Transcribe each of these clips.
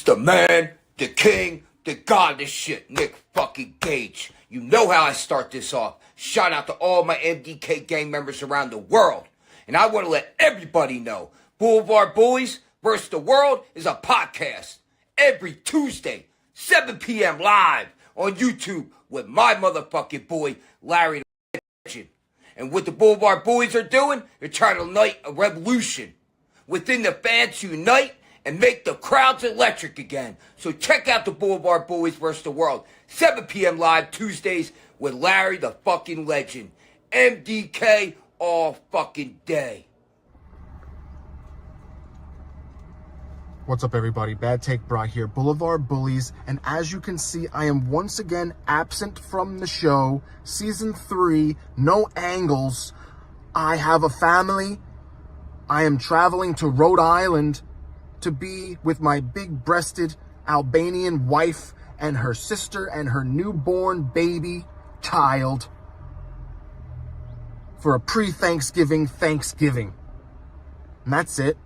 the man, the king, the god, this shit, Nick fucking Gage. You know how I start this off. Shout out to all my MDK gang members around the world. And I want to let everybody know, Blvd Bullies versus the World is a podcast. Every Tuesday, 7 p.m. live on YouTube with my motherfucking boy, Larry the Legend. And what the Blvd Bullies are doing, they're trying to ignite a revolution. Within the fans to unite and make the crowds electric again. So check out the Blvd Bullies vs. the World. 7 p.m. live Tuesdays with Larry the fucking Legend. MDK all fucking day. What's up, everybody? Bad Take Bra here, Blvd Bullies, and as you can see, I am once again absent from the show. Season 3, no angles. I have a family. I am traveling to Rhode Island to be with my big-breasted Albanian wife and her sister and her newborn baby child for a pre-Thanksgiving Thanksgiving. And that's it.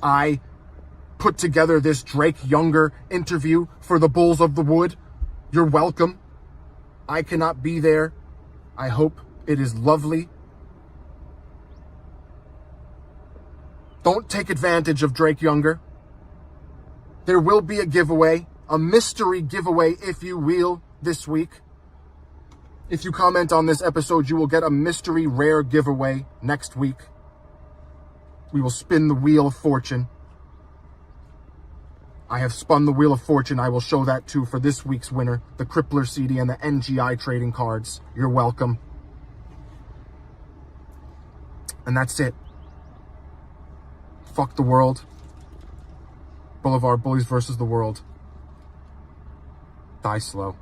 I put together this Drake Younger interview for the Bulls of the Wood. You're welcome. I cannot be there. I hope it is lovely. Don't take advantage of Drake Younger. There will be a giveaway, a mystery giveaway, if you will, this week. If you comment on this episode, you will get a mystery rare giveaway next week. We will spin the Wheel of Fortune. I have spun the Wheel of Fortune. I will show that too for this week's winner, the Crippler CD and the NGI trading cards. You're welcome. And that's it. Fuck the world. Blvd Bullies versus the world. Die slow.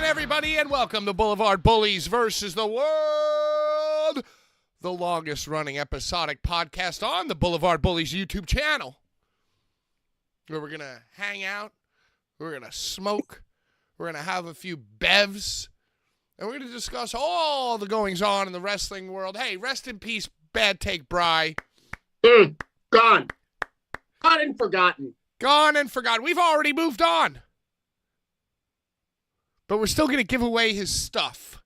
Everybody, and welcome to Blvd Bullies versus the World, the longest running episodic podcast on the Blvd Bullies YouTube channel, where we're gonna hang out, we're gonna smoke, we're gonna have a few bevs, and we're gonna discuss all the goings on in the wrestling world. Hey, rest in peace, Bad Take Bry. Gone. Gone and forgotten. Gone and forgotten. We've already moved on. But we're still going to give away his stuff.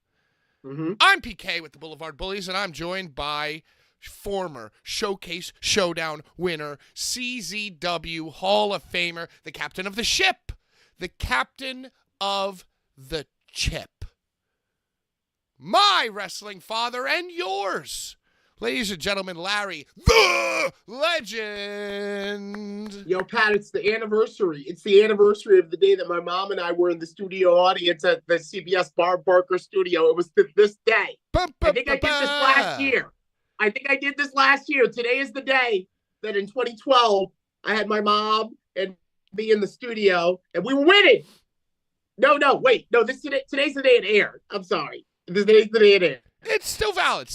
Mm-hmm. I'm PK with the Blvd Bullies, and I'm joined by former Showcase Showdown winner, CZW Hall of Famer, the captain of the ship, the captain of the chip. My wrestling father and yours. Ladies and gentlemen, Larry, the Legend. Yo, Pat, it's the anniversary. It's the anniversary of the day that my mom and I were in the studio audience at the CBS Barb Barker studio. It was this day. I think I did this last year. Today is the day that in 2012, I had my mom and me in the studio, and we were winning. Wait. Today's the day it aired. I'm sorry. Today's the day it aired. It's still valid.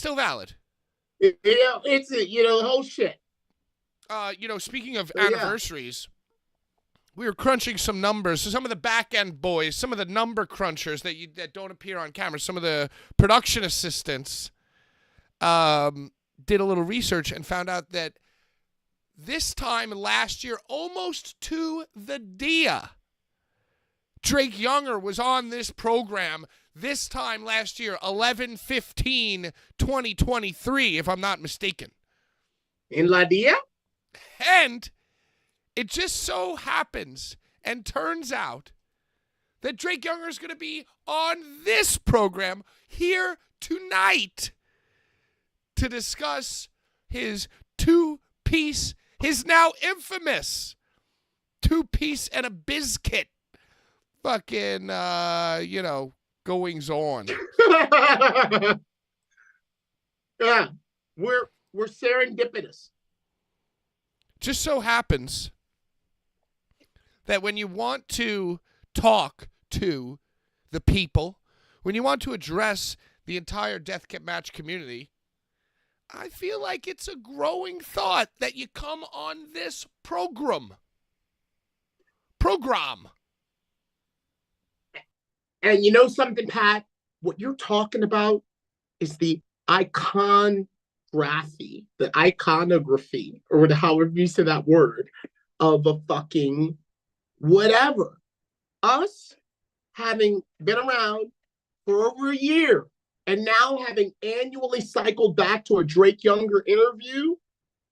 It's the whole shit. Speaking of anniversaries, we were crunching some numbers. So some of the back end boys, some of the number crunchers that don't appear on camera, some of the production assistants, did a little research and found out that this time last year, almost to the dia, Drake Younger was on this program this time last year, 11/15/2023, if I'm not mistaken. In La Dia? And it just so happens and turns out that Drake Younger is going to be on this program here tonight to discuss his two-piece, his now infamous two-piece and a bizkit fucking, goings on. Yeah, we're serendipitous. Just so happens that when you want to talk to the people, when you want to address the entire death match community, I feel like it's a growing thought that you come on this program. And you know something, Pat? What you're talking about is the iconography, or however you say that word, of a fucking whatever. Us having been around for over a year and now having annually cycled back to a Drake Younger interview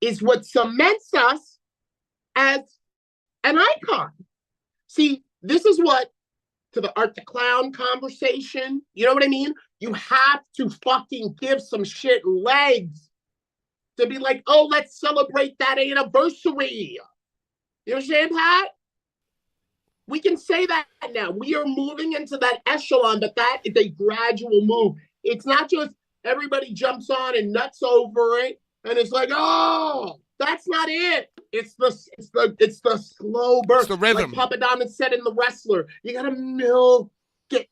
is what cements us as an icon. See, this is what, to the Art the Clown conversation, you know what I mean? You have to fucking give some shit legs to be like, oh, let's celebrate that anniversary. You understand, Pat? We can say that now. We are moving into that echelon, but that is a gradual move. It's not just everybody jumps on and nuts over it, and it's like, oh, that's not it. It's the slow burn. It's the rhythm. Like Papa Don said in The Wrestler, you gotta milk it.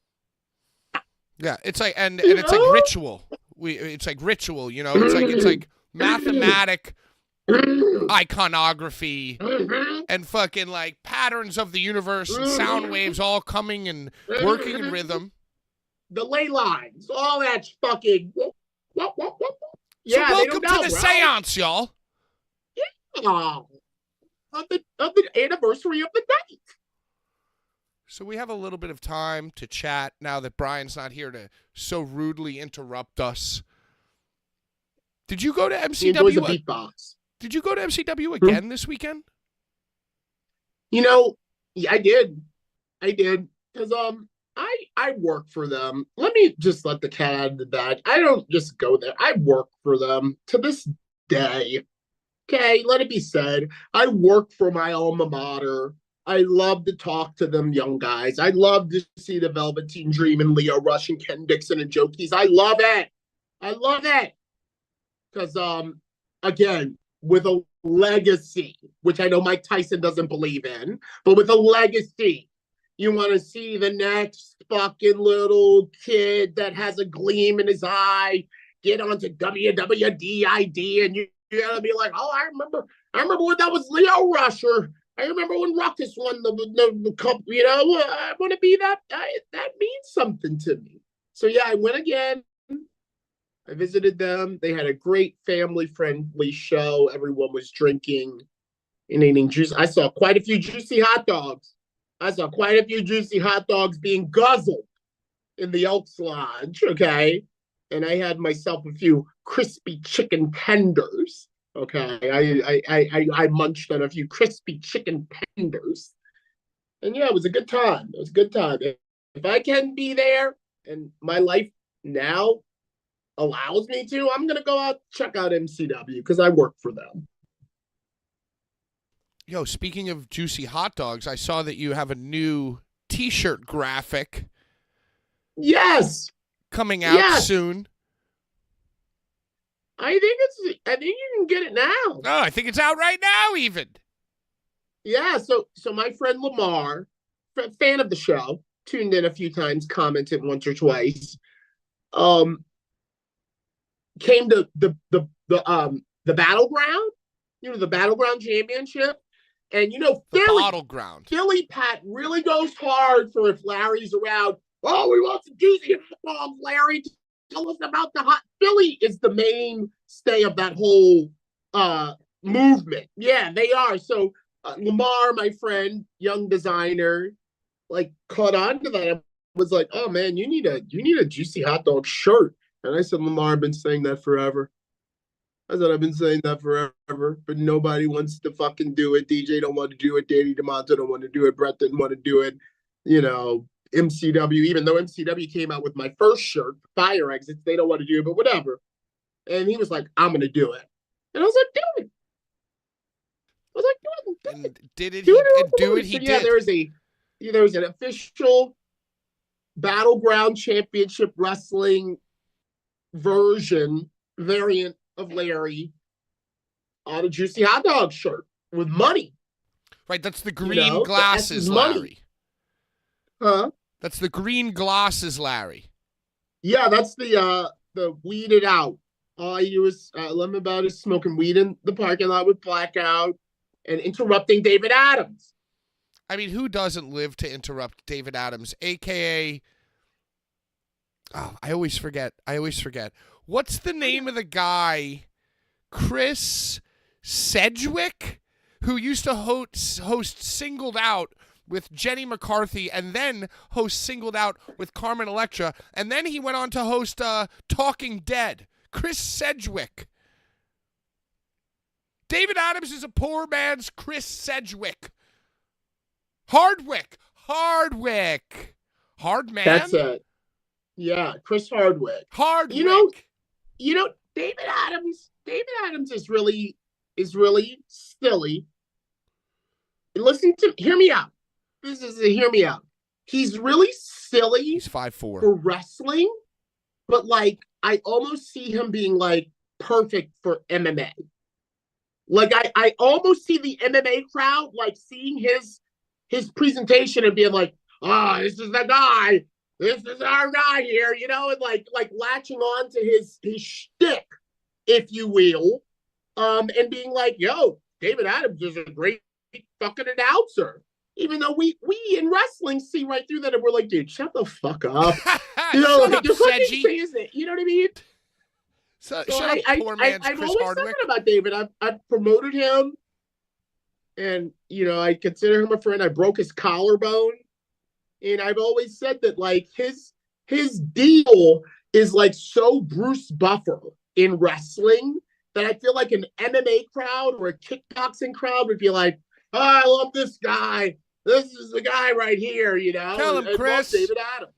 Yeah, it's like and it's like ritual. It's like ritual, you know. It's like mathematic iconography and fucking like patterns of the universe and sound waves all coming and working in rhythm. The ley lines, all that fucking. Yeah, so welcome to the seance, y'all. Yeah. Of the anniversary of the night. So we have a little bit of time to chat now that Brian's not here to so rudely interrupt us. Did you go to MCW? He enjoys the beatbox. Did you go to MCW again this weekend? You know, yeah, I did. Because I work for them. Let me just let the cat out of the bag. I don't just go there. I work for them to this day. Okay, let it be said. I work for my alma mater. I love to talk to them young guys. I love to see the Velveteen Dream and Leo Rush and Ken Dixon and Joe Keys. I love it. Because, again, with a legacy, which I know Mike Tyson doesn't believe in, but with a legacy, you want to see the next fucking little kid that has a gleam in his eye get onto WWDID, and you gotta be like, oh, I remember when that was Leo Rush, or I remember when Ruckus won the cup. You know, I want to be that. That means something to me. So yeah, I went again. I visited them. They had a great family-friendly show. Everyone was drinking and eating juice. I saw quite a few juicy hot dogs. Being guzzled in the Elks Lodge, okay? And I had myself a few crispy chicken tenders, okay? I munched on a few crispy chicken tenders. And yeah, it was a good time. If I can be there and my life now allows me to, I'm gonna go out check out MCW because I work for them. Yo, speaking of juicy hot dogs, I saw that you have a new T-shirt graphic. Yes, coming out soon. I think you can get it now. Oh, I think it's out right now, even. Yeah. So my friend Lamar, fan of the show, tuned in a few times, commented once or twice. Came to the battleground, the battleground championship, and Philly Pat really goes hard for if Larry's around. Oh, we want some juicy hot dogs, Larry. Tell us about the hot. Philly is the mainstay of that whole movement. Yeah, they are. So Lamar, my friend, young designer, like caught on to that. I was like, oh man, you need a juicy hot dog shirt. And I said, Lamar, I've been saying that forever. But nobody wants to fucking do it. DJ don't want to do it. Danny DeMonto don't want to do it. Brett didn't want to do it. MCW, even though MCW came out with my first shirt, Fire Exits, they don't want to do it, but whatever. And he was like, I'm going to do it. And I was like, do it. He did. There's an official Battleground Championship Wrestling variant of Larry on a juicy hot dog shirt with money. Right, that's the green glasses, Larry. Huh? That's the green glasses, Larry. Yeah, that's the weeded out. All I use lemon about is smoking weed in the parking lot with blackout and interrupting David Adams. I mean, who doesn't live to interrupt David Adams, a.k.a. Oh, I always forget. What's the name of the guy? Chris Sedgwick, who used to host Singled Out with Jenny McCarthy and then host Singled Out with Carmen Electra, and then he went on to host Talking Dead. Chris Sedgwick. David Adams is a poor man's Chris Sedgwick. Hardwick. Hard man? That's it. Yeah, Chris Hardwick. Hardwick. You know, David Adams is really silly. Hear me out. Hear me out. He's really silly. He's 5'4" for wrestling, but like I almost see him being like perfect for MMA. Like I almost see the MMA crowd like seeing his presentation and being like, this is the guy. This is our guy here, you know, and like latching on to his shtick, if you will, and being like, yo, David Adams is a great fucking announcer. Even though we in wrestling see right through that and we're like, dude, shut the fuck up. You know, Shut like, up, you're fucking Sedgy. saying it. You know what I mean? Shut up, poor man's I've Chris always Hardwick. talking about David. I've promoted him, and you know I consider him a friend. I broke his collarbone, and I've always said that like his deal is like so Bruce Buffer in wrestling that I feel like an MMA crowd or a kickboxing crowd would be like, oh, I love this guy. This is the guy right here, you know. Tell him, and Chris. David Adams.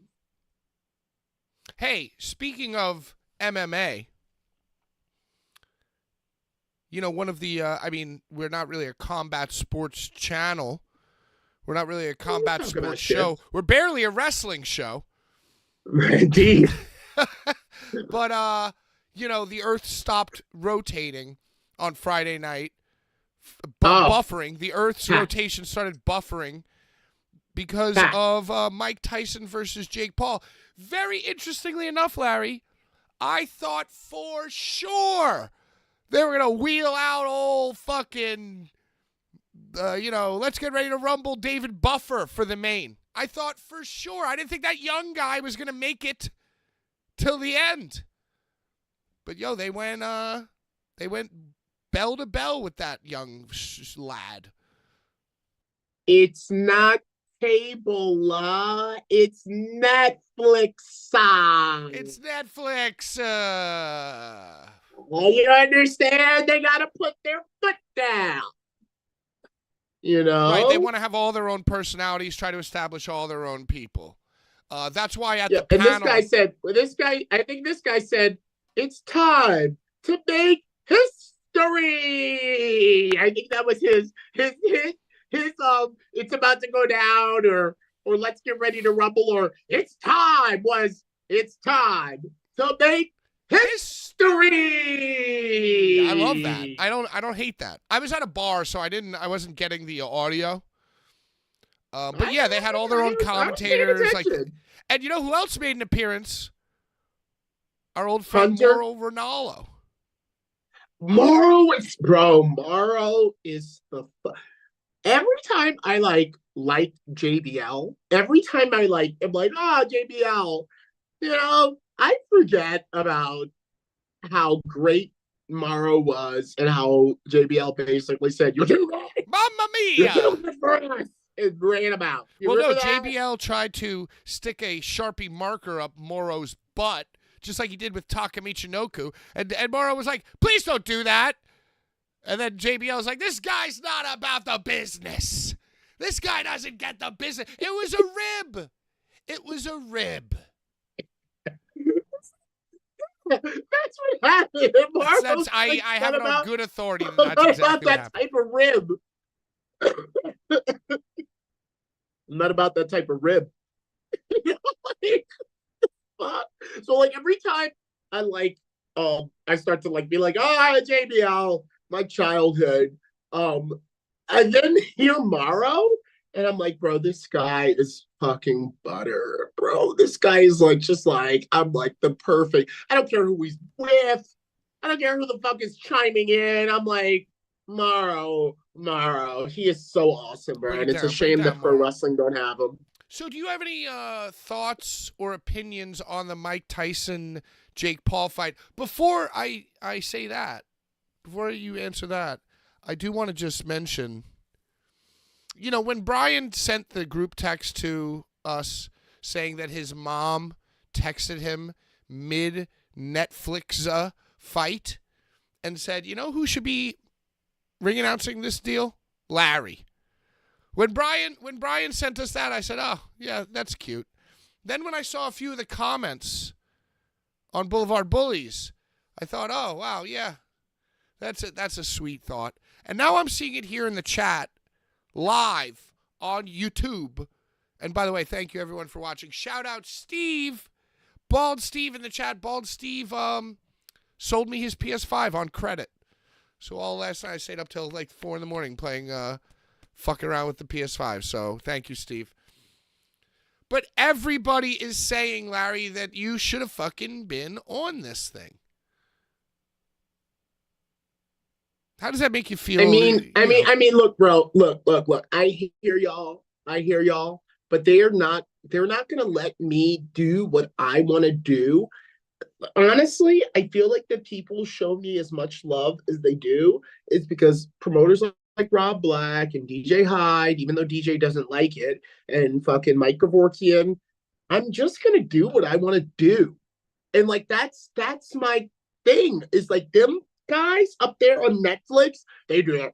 Hey, speaking of MMA, you know, one of the, I mean, we're not really a combat sports channel. We're not really a combat talk about sports shit. show. We're barely a wrestling show. Indeed. But, you know, the Earth stopped rotating on Friday night. Buffering. The Earth's rotation started buffering because of Mike Tyson versus Jake Paul. Very interestingly enough, Larry, I thought for sure they were going to wheel out old fucking, you know, let's get ready to rumble David Buffer for the main. I thought for sure. I didn't think that young guy was going to make it till the end. But, yo, they went bell to bell with that young lad. It's not cable, it's Netflix. It's Netflix. Well, you understand? They got to put their foot down. You know? Right, they want to have all their own personalities, try to establish all their own people. That's why at the and panel... I think this guy said, it's time to make history. I think that was his it's about to go down or let's get ready to rumble or it's time to make history. I love that. I don't hate that. I was at a bar, so I wasn't getting the audio. But yeah, they had all their own commentators. And you know who else made an appearance? Our old friend Mauro Ranallo. Mauro is the every time I like JBL, every time I'm like, JBL, you know, I forget about how great Mauro was and how JBL basically said, you're doing it. Mamma mia! You're doing it for us. And ran about. JBL tried to stick a Sharpie marker up Mauro's butt, just like he did with Taka Michinoku. And Mauro was like, please don't do that. And then JBL was like, this guy's not about the business. This guy doesn't get the business. It was a rib. It was a rib. That's what happened. I have it on good authority that that's exactly what happened. Type of rib. I'm not about that type of rib. So like every time I start to be like, JBL, my childhood. And then hear Mauro, And I'm like, bro, this guy is fucking butter, bro. This guy is like, just like, I'm like the perfect. I don't care who he's with. I don't care who the fuck is chiming in. I'm like, Morrow. He is so awesome, bro. And it's a shame that pro wrestling don't have him. So do you have any thoughts or opinions on the Mike Tyson Jake Paul fight? Before I say that, before you answer that, I do want to just mention, you know, when Brian sent the group text to us saying that his mom texted him mid Netflix fight and said, you know who should be ring announcing this deal? Larry. When Brian sent us that, I said, oh, yeah, that's cute. Then when I saw a few of the comments on Blvd Bullies, I thought, oh, wow, yeah, that's a sweet thought. And now I'm seeing it here in the chat, live on YouTube. And by the way, thank you everyone for watching. Shout out Steve, Bald Steve in the chat. Bald Steve sold me his PS5 on credit. So all last night I stayed up till like 4 in the morning playing, fucking around with the PS5. So thank you, Steve. But everybody is saying, Larry, that you should have fucking been on this thing. How does that make you feel? I mean, look, bro, look. I hear y'all, but they're not gonna let me do what I want to do. Honestly, I feel like the people show me as much love as they do is because promoters like Rob Black and DJ Hyde, even though DJ doesn't like it, and fucking Mike Kevorkian, I'm just gonna do what I want to do, and like that's my thing. Is like them guys up there on Netflix, they do it.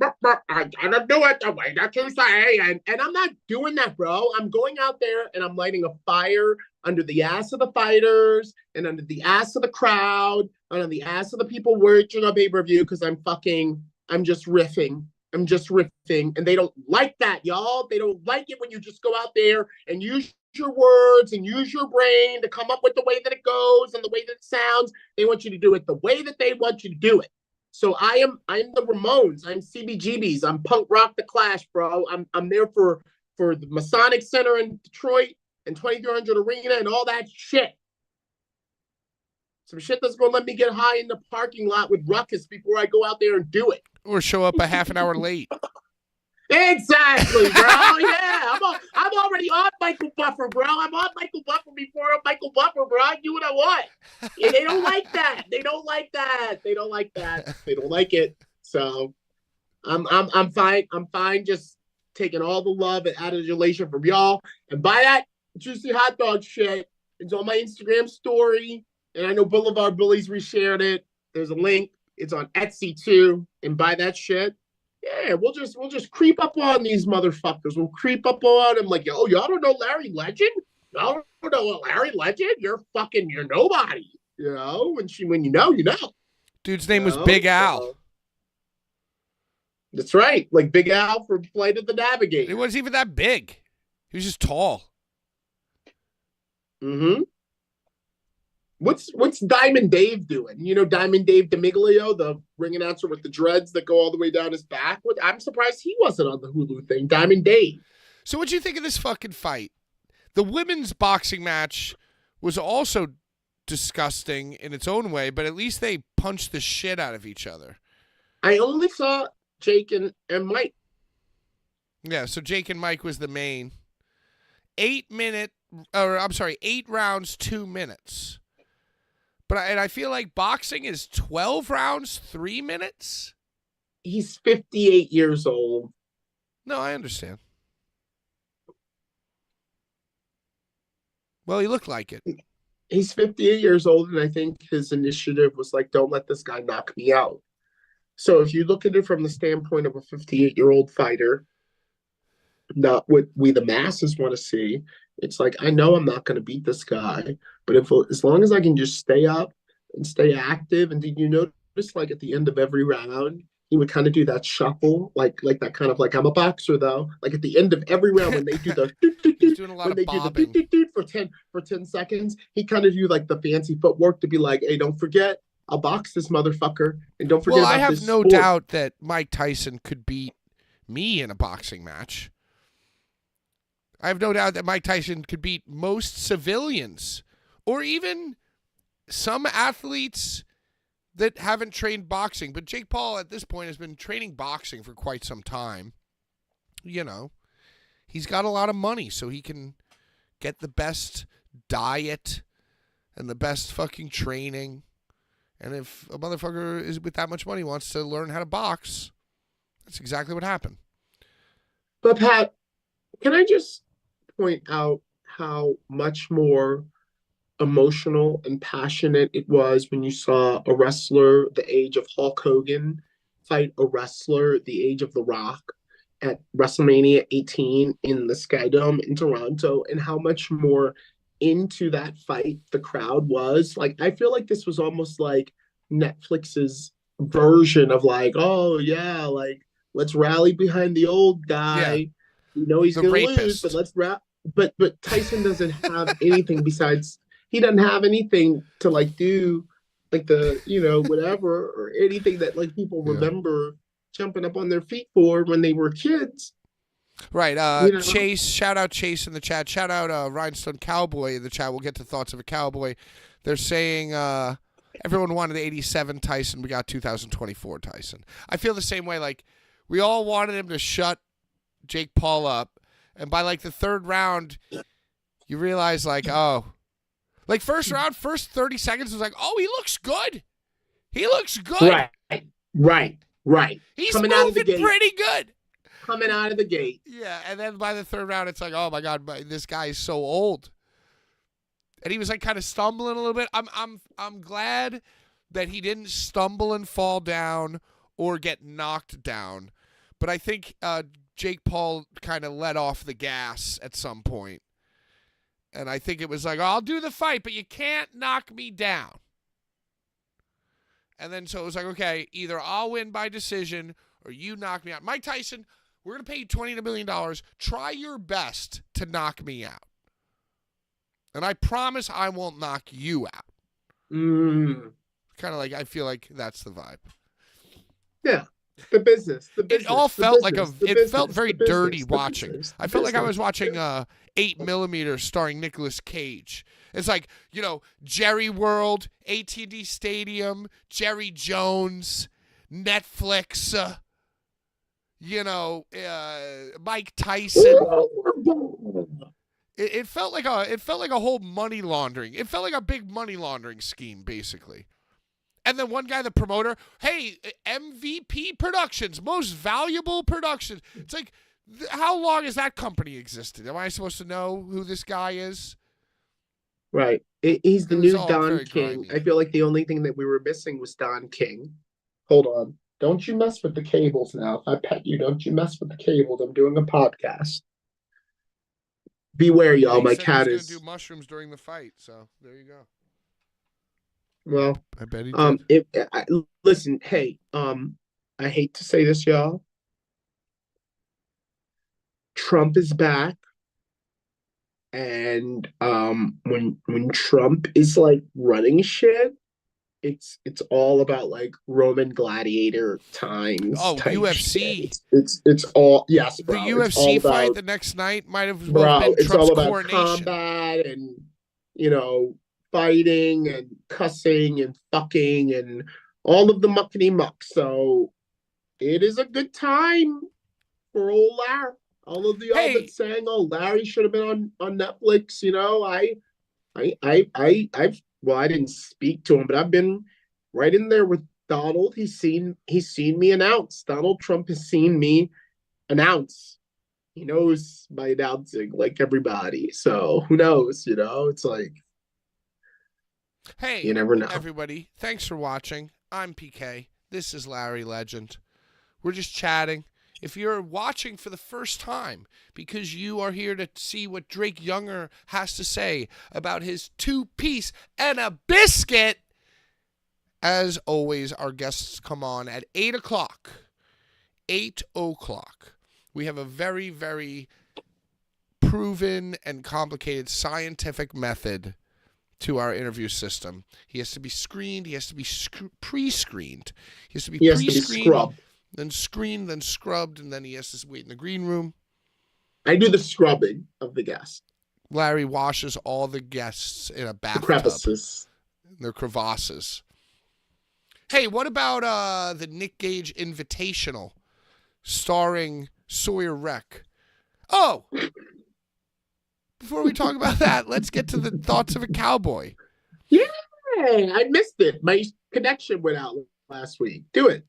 I gotta do it the way that you say, and I'm not doing that, bro. I'm going out there and I'm lighting a fire under the ass of the fighters and under the ass of the crowd and on the ass of the people watching on pay-per-view because I'm just riffing. And they don't like that, y'all. They don't like it when you just go out there and use your words and use your brain to come up with the way that it goes and the way that it sounds. They want you to do it the way that they want you to do it. So I'm the Ramones. I'm CBGBs. I'm Punk Rock the Clash, bro. I'm there for the Masonic Center in Detroit and 2300 Arena and all that shit. Some shit that's gonna let me get high in the parking lot with Ruckus before I go out there and do it. Or show up a half an hour late. Exactly, bro. Yeah, I'm already on Michael Buffer, bro. I'm on Michael Buffer before I'm Michael Buffer, bro. I do what I want. Yeah, they don't like that. They don't like it. So I'm fine. I'm fine just taking all the love and adulation from y'all. And buy that juicy hot dog shit. It's on my Instagram story. And I know Blvd Bullies reshared it. There's a link. It's on Etsy too. And buy that shit. Yeah, we'll just creep up on these motherfuckers. We'll creep up on them like, yo, y'all don't know Larry Legend? Y'all don't know Larry Legend? You're nobody. You know, when you know, you know. Dude's name was Big Al. So, that's right. Like Big Al from Flight of the Navigator. He wasn't even that big. He was just tall. Mm-hmm. What's Diamond Dave doing? You know Diamond Dave DeMiglio, the ring announcer with the dreads that go all the way down his back? I'm surprised he wasn't on the Hulu thing. Diamond Dave. So what'd you think of this fucking fight? The women's boxing match was also disgusting in its own way, but at least they punched the shit out of each other. I only saw Jake and Mike. Yeah, so Jake and Mike was the main. 8 rounds, 2 minutes. But I feel like boxing is 12 rounds, 3 minutes. He's 58 years old. No, I understand. Well, he looked like it. He's 58 years old, and I think his initiative was like, don't let this guy knock me out. So if you look at it from the standpoint of a 58-year-old fighter, not what we the masses want to see, it's like, I know I'm not going to beat this guy, but as long as I can just stay up and stay active, and did you notice like at the end of every round, he would kind of do that shuffle, like that kind of like, I'm a boxer though, like at the end of every round when they do the He's doing a lot of bobbing. For 10 seconds, he kind of do like the fancy footwork to be like, hey, don't forget, I'll box this motherfucker, and don't forget I have no doubt that Mike Tyson could beat me in a boxing match. I have no doubt that Mike Tyson could beat most civilians or even some athletes that haven't trained boxing. But Jake Paul at this point has been training boxing for quite some time. You know, he's got a lot of money, so he can get the best diet and the best fucking training. And if a motherfucker is with that much money wants to learn how to box, that's exactly what happened. But Pat, can I just point out how much more emotional and passionate it was when you saw a wrestler the age of Hulk Hogan fight a wrestler the age of The Rock at WrestleMania 18 in the Skydome in Toronto, and how much more into that fight the crowd was. Like, I feel like this was almost like Netflix's version of like, oh yeah, like let's rally behind the old guy. Yeah. We know he's The gonna rapist. lose, but let's rap. But Tyson doesn't have anything besides, he doesn't have anything to like do like the, you know, whatever, or anything that like people remember jumping up on their feet for when they were kids. Right. You know? Chase, shout out Chase in the chat. Shout out Rhinestone Cowboy in the chat. We'll get to thoughts of a cowboy. They're saying everyone wanted 87 Tyson. We got 2024 Tyson. I feel the same way. Like, we all wanted him to shut Jake Paul up. And by like the third round, you realize like, oh, like first round, first 30 seconds was like, oh, he looks good. He looks good. Right. He's coming out of the moving gate. pretty good. Coming out of the gate. Yeah, and then by the third round, it's like, oh my God, this guy is so old. And he was like kind of stumbling a little bit. I'm glad that he didn't stumble and fall down or get knocked down. But I think Jake Paul kind of let off the gas at some point. And I think it was like, oh, I'll do the fight, but you can't knock me down. And then so it was like, okay, either I'll win by decision or you knock me out. Mike Tyson, we're going to pay you $20 million. Try your best to knock me out. And I promise I won't knock you out. Kind of like, I feel like that's the vibe. Yeah. The business. It all felt like it felt very dirty watching. I felt like I was watching 8mm starring Nicolas Cage. It's like, you know, Jerry World, AT&T Stadium, Jerry Jones, Netflix, you know, Mike Tyson. It felt like a whole money laundering. It felt like a big money laundering scheme, basically. And then one guy, the promoter, hey, MVP Productions, most valuable productions. It's like, how long has that company existed? Am I supposed to know who this guy is? Right. He's the new Don grimy. King. I feel like the only thing that we were missing was Don King. Hold on. Don't you mess with the cables now. If I pet you, don't you mess with the cables. I'm doing a podcast. Beware, y'all. My cat is going to do mushrooms during the fight, so there you go. Well, I bet he did. Listen, hey, I hate to say this, y'all. Trump is back, and when Trump is like running shit, it's all about like Roman gladiator times. Oh, UFC. It's all, yes, bro. The UFC fight the next night might have been it's Trump's all about coronation. Combat and, you know, fighting and cussing and fucking and all of the muckety muck. So it is a good time for old Larry. All of the y'all that's saying, "Oh, Larry should have been on Netflix," you know, I didn't speak to him, but I've been right in there with Donald. He's seen me announce. Donald Trump has seen me announce. He knows my announcing like everybody. So who knows? You know, it's like, hey, you never know. Everybody, thanks for watching. I'm PK. This is Larry Legend. We're just chatting. If you're watching for the first time because you are here to see what Drake Younger has to say about his two-piece and a biscuit, as always, our guests come on at 8 o'clock. 8 o'clock. We have a very, very proven and complicated scientific method to our interview system. He has to be screened. He has to be pre-screened. He has to be pre-screened, then screened, then scrubbed, and then he has to wait in the green room. I do the scrubbing of the guests. Larry washes all the guests in a The bathtub. crevices. Their crevasses. Hey, what about the Nick Gage Invitational starring Sawyer Wreck? Oh! Before we talk about that, let's get to the thoughts of a cowboy. Yeah, I missed it. My connection went out last week. Do it.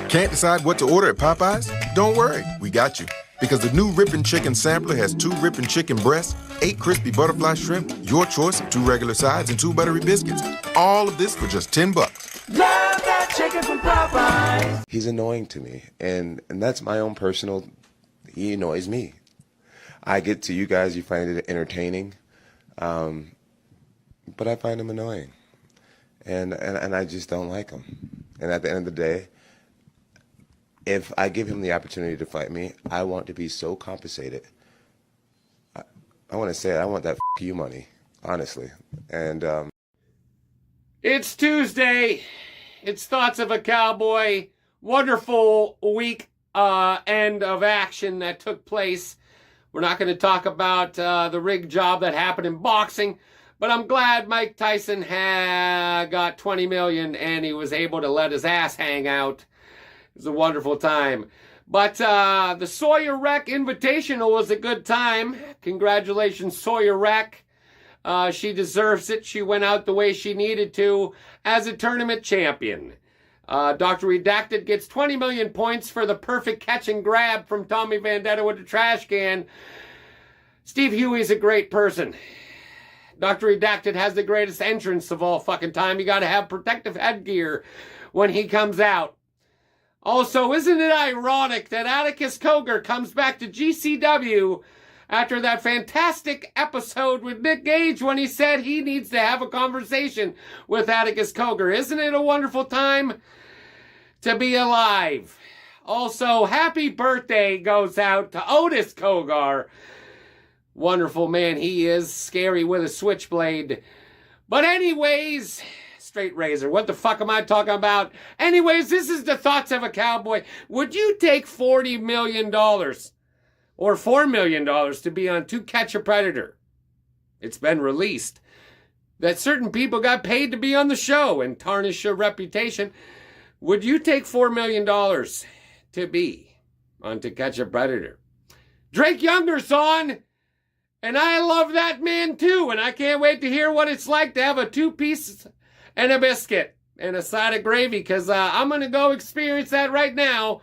Can't decide what to order at Popeyes? Don't worry, we got you. Because the new Rippin' Chicken Sampler has 2 Rippin' Chicken breasts, 8 crispy butterfly shrimp, your choice of 2 regular sides, and 2 buttery biscuits. All of this for just $10. Love that chicken from Popeyes. He's annoying to me, and that's my own personal, he annoys me. I get to you guys, you find it entertaining, but I find him annoying. And I just don't like him. And at the end of the day, if I give him the opportunity to fight me, I want to be so compensated. I want to say it, I want that you money, honestly. And it's Tuesday. It's Thoughts of a Cowboy. Wonderful week end of action that took place. We're not going to talk about the rig job that happened in boxing, but I'm glad Mike Tyson got $20 million and he was able to let his ass hang out. It was a wonderful time. But the Sawyer Wreck Invitational was a good time. Congratulations, Sawyer Wreck. She deserves it. She went out the way she needed to as a tournament champion. Dr. Redacted gets 20 million points for the perfect catch and grab from Tommy Vendetta with the trash can. Steve Huey's a great person. Dr. Redacted has the greatest entrance of all fucking time. You gotta have protective headgear when he comes out. Also, isn't it ironic that Atticus Cogar comes back to GCW after that fantastic episode with Nick Gage when he said he needs to have a conversation with Atticus Cogar? Isn't it a wonderful time to be alive? Also, happy birthday goes out to Otis Cogar. Wonderful man he is, scary with a switchblade. But anyways, straight razor, what the fuck am I talking about? Anyways, this is the Thoughts of a Cowboy. Would you take $40 million or $4 million to be on To Catch a Predator? It's been released that certain people got paid to be on the show and tarnish your reputation. Would you take $4 million to be on To Catch a Predator? Drake Younger's on, and I love that man too, and I can't wait to hear what it's like to have a 2-piece and a biscuit and a side of gravy, because I'm going to go experience that right now.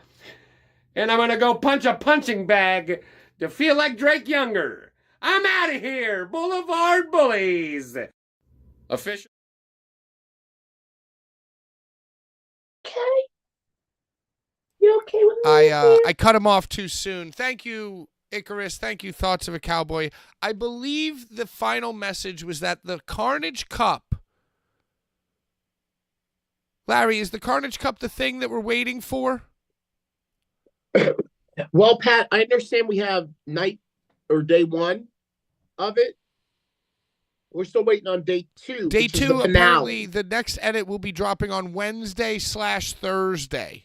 And I'm going to go punch a punching bag to feel like Drake Younger. I'm out of here. Blvd Bullies. Official. Okay. You okay with me? I cut him off too soon. Thank you, Icarus. Thank you, Thoughts of a Cowboy. I believe the final message was that the Carnage Cup. Larry, is the Carnage Cup the thing that we're waiting for? Well, Pat, I understand we have night or day 1 of it. We're still waiting on day 2. Day which is 2, the finale. apparently, the next edit will be dropping on Wednesday/Thursday.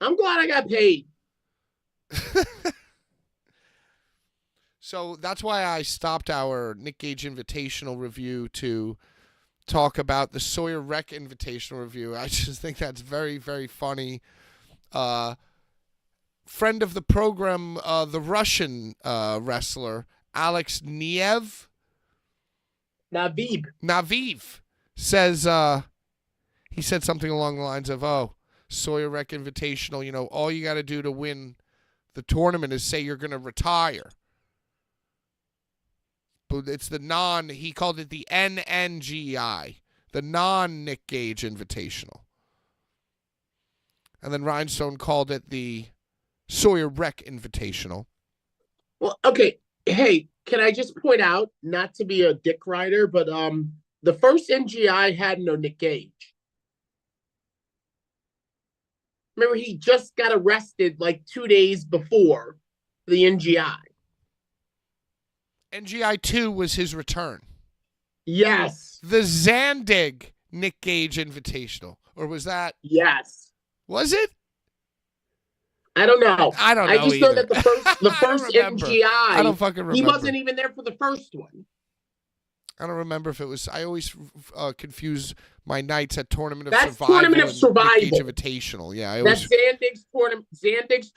I'm glad I got paid. So that's why I stopped our Nick Gage Invitational review to talk about the Sawyer Wreck Invitational review. I just think that's very, very funny. Friend of the program, the Russian wrestler, Alex Naviv says, he said something along the lines of, oh, Sawyer Wreck Invitational, you know, all you got to do to win the tournament is say you're going to retire. But it's the he called it the NNGI, the non-Nick Gage Invitational. And then Rhinestone called it the Sawyer Wreck Invitational. Well, okay. Hey, can I just point out, not to be a dick rider, but the first NGI had no Nick Gage. Remember, he just got arrested like 2 days before the NGI. NGI 2 was his return. Yes. The Zandig Nick Gage Invitational. Or was that? Yes. Was it? I don't know. I don't know I just either. know that the first remember. NGI, I don't fucking remember. he wasn't even there for the first one. I don't remember if it was. I always confuse my nights at Tournament of That's Survival. Tournament of and Survival. Nick Gage Invitational. Yeah, I always. That's Zandig's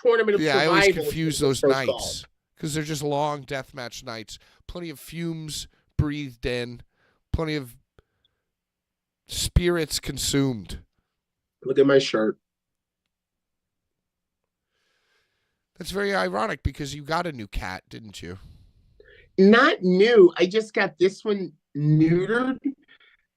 Tournament of Survival. I always confuse those first nights because they're just long deathmatch nights. Plenty of fumes breathed in. Plenty of spirits consumed. Look at my shirt. That's very ironic because you got a new cat, didn't you? Not new. I just got this one neutered.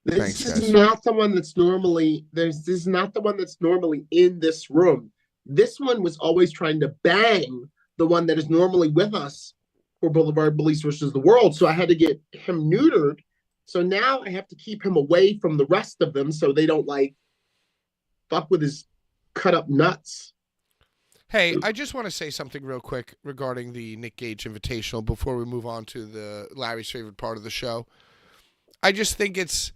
This is not the one that's normally this is not the one that's normally in this room. This one was always trying to bang the one that is normally with us for Blvd Bullies versus the World. So I had to get him neutered. So now I have to keep him away from the rest of them so they don't like fuck with his cut up nuts. Hey, I just want to say something real quick regarding the Nick Gage Invitational before we move on to the Larry's favorite part of the show. I just think it's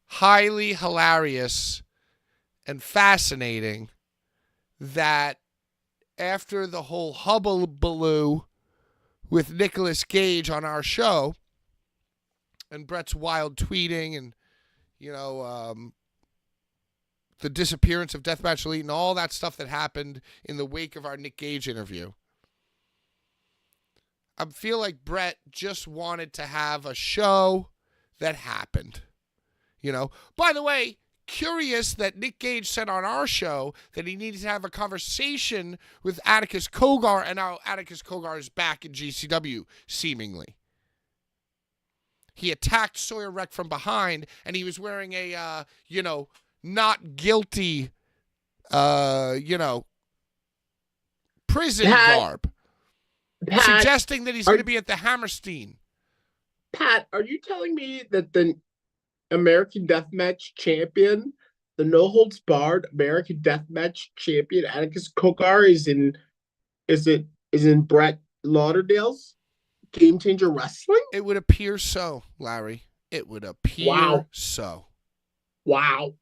highly hilarious and fascinating that after the whole hubbubaloo with Nicolas Gage on our show and Brett's wild tweeting and, the disappearance of Deathmatch Elite and all that stuff that happened in the wake of our Nick Gage interview. I feel like Brett just wanted to have a show that happened. By the way, curious that Nick Gage said on our show that he needed to have a conversation with Atticus Kogar, and now Atticus Kogar is back in GCW, seemingly. He attacked Sawyer Wreck from behind, and he was wearing a, not guilty, prison garb. Pat, suggesting that he's going to be at the Hammerstein. Pat, are you telling me that the American Deathmatch champion, the no holds barred American Deathmatch champion, Atticus Kogar is in Brett Lauderdale's Game Changer Wrestling? It would appear so, Larry. It would appear so. Wow.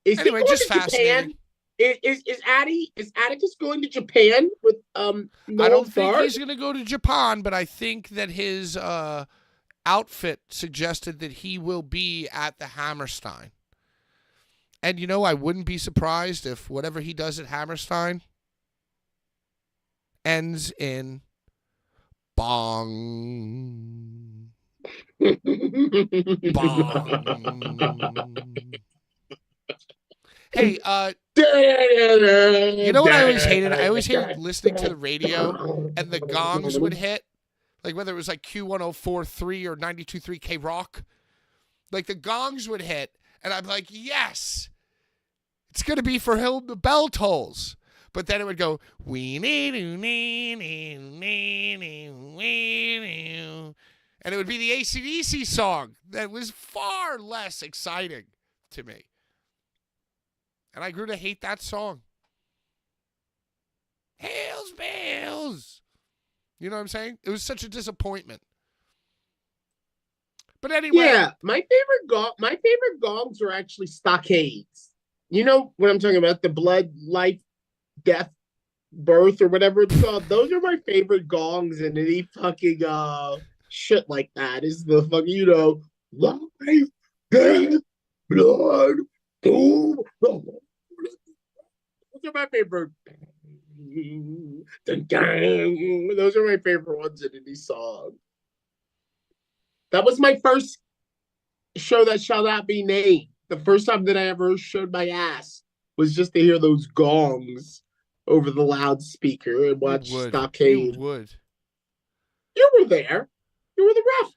Anyway, just fascinating. Is Atticus going to Japan with I don't think he's going to go to Japan, but I think that his outfit suggested that he will be at the Hammerstein. And I wouldn't be surprised if whatever he does at Hammerstein ends in bong. Bong. Hey, you know what I always hated? I always hated listening to the radio and the gongs would hit. Like whether it was like Q104.3 or 92.3 K-Rock. Like the gongs would hit and I'm like, yes, it's going to be for him, the bell tolls. But then it would go, and it would be the AC/DC song that was far less exciting to me. And I grew to hate that song. Hails bells. You know what I'm saying? It was such a disappointment. But anyway. Yeah, my favorite gongs were actually stockades. You know what I'm talking about? The blood, life, death, birth, or whatever it's called. Those are my favorite gongs, and any fucking shit like that is the fucking, life, death, blood, boom. Those are my favorite. Those are my favorite ones in any song. That was my first show that shall not be named. The first time that I ever showed my ass was just to hear those gongs over the loudspeaker and watch Stockade. You would. You were there. You were the ref.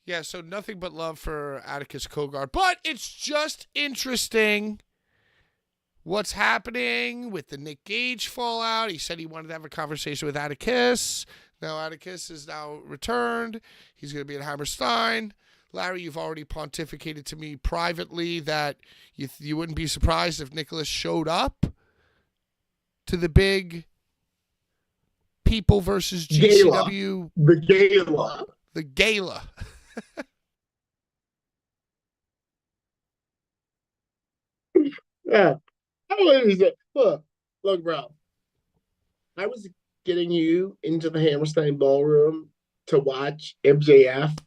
Yeah, so nothing but love for Atticus Kogar. But it's just interesting what's happening with the Nick Gage fallout. He said he wanted to have a conversation with Atticus. Now Atticus is now returned. He's going to be at Hammerstein. Larry, you've already pontificated to me privately that you wouldn't be surprised if Nicholas showed up to the big People versus Gala. GCW. The Gala. The Gala. Yeah. Look, bro. I was getting you into the Hammerstein Ballroom to watch MJF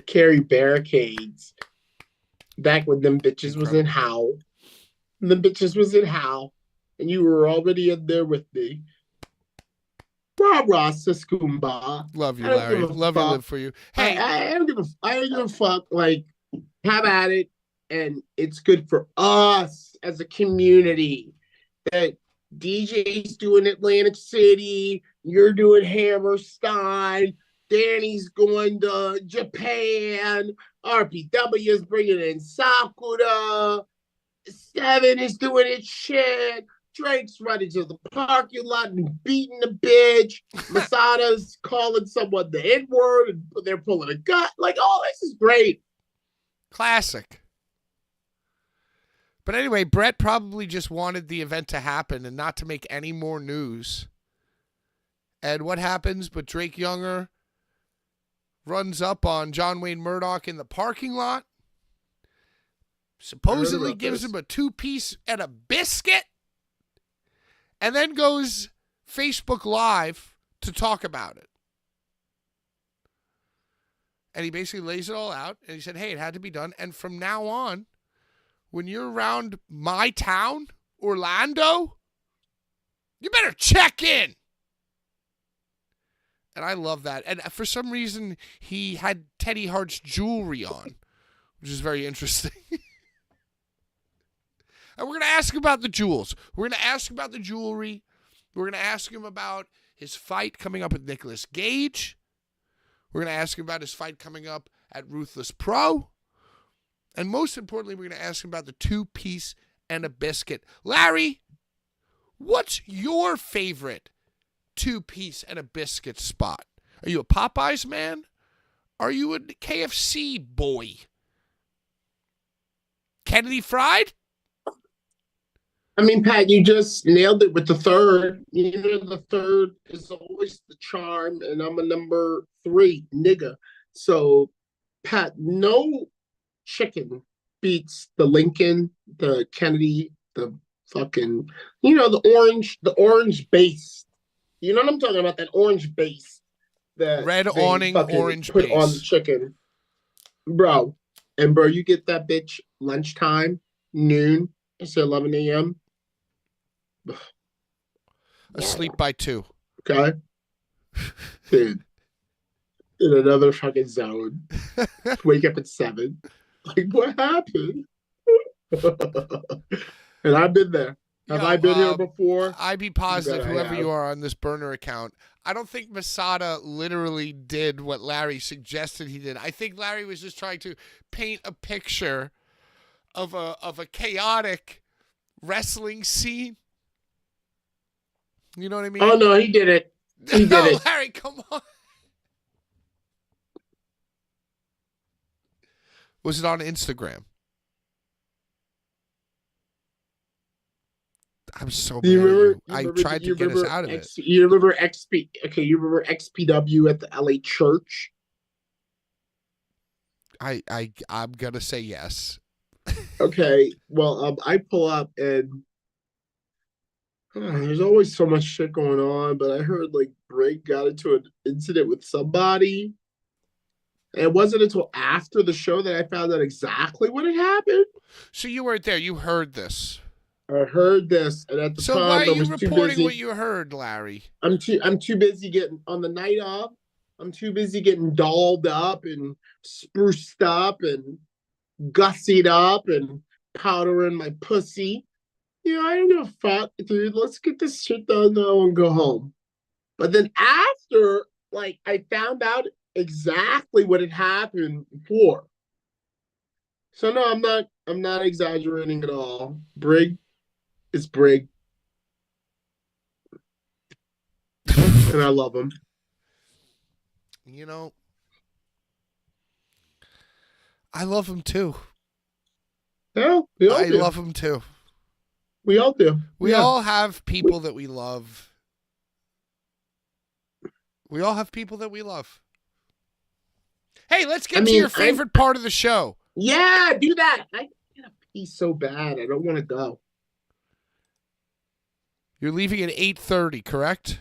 carry barricades back when them bitches was in How. Them bitches was in How. And you were already in there with me. Rah rah, Siskumba. Love you, Larry. Love you, live for you. Hey, I don't give a fuck. Like, have at it. And it's good for us as a community that DJ's doing Atlantic City, you're doing Hammerstein, Danny's going to Japan, RPW is bringing in Sakura, Seven is doing its shit, Drake's running to the parking lot and beating the bitch, Masada's calling someone the N-word and they're pulling a gun. Like, oh, this is great. Classic. But anyway, Brett probably just wanted the event to happen and not to make any more news. And what happens? But Drake Younger runs up on John Wayne Murdoch in the parking lot, supposedly gives him a 2-piece and a biscuit, and then goes Facebook Live to talk about it. And he basically lays it all out, and he said, hey, it had to be done. And from now on, when you're around my town, Orlando, you better check in. And I love that. And for some reason, he had Teddy Hart's jewelry on, which is very interesting. And we're going to ask him about the jewels. We're going to ask him about the jewelry. We're going to ask him about his fight coming up with Nicolas Gage. We're going to ask him about his fight coming up at Ruthless Pro. And most importantly, we're going to ask him about the 2-piece and a biscuit. Larry, what's your favorite 2-piece and a biscuit spot? Are you a Popeyes man? Are you a KFC boy? Kennedy Fried? I mean, Pat, you just nailed it with the third. You know, the third is always the charm, and I'm a number 3, nigga. So, Pat, no chicken beats the Lincoln, the Kennedy, the fucking, the orange base. You know what I'm talking about? That orange base. That red awning, orange put base. On the chicken. Bro, you get that bitch lunchtime, noon, it's 11 a.m. Asleep by 2. Okay. Dude. In another fucking zone. Wake up at 7. Like, what happened? And I've been there. Have I been here before? I'd be positive, whoever you are on this burner account. I don't think Masada literally did what Larry suggested he did. I think Larry was just trying to paint a picture of a chaotic wrestling scene. You know what I mean? Oh, no, he did it. He did it. Larry, come on. Was it on Instagram? I'm so mad at you. I tried to get us out of it. You remember XP? Okay, you remember XPW at the LA church? I'm gonna say yes. Okay, well, I pull up and there's always so much shit going on, but I heard like Brig got into an incident with somebody. And it wasn't until after the show that I found out exactly what had happened. So you weren't there. You heard this. I heard this, and at the time, why are you reporting what you heard, Larry? I'm too busy getting on the night of. I'm too busy getting dolled up and spruced up and gussied up and powdering my pussy. I don't give a fuck, dude. Let's get this shit done now and go home. But then after, like, I found out exactly what had happened before. So no, I'm not exaggerating at all. Brig is Brig. And I love him. I love him too. Yeah, we all do. love him too. We all do. We all have people that we love. We all have people that we love. Hey, let's get to your favorite part of the show. Yeah, do that. I gotta pee so bad. I don't want to go. You're leaving at 8:30, correct?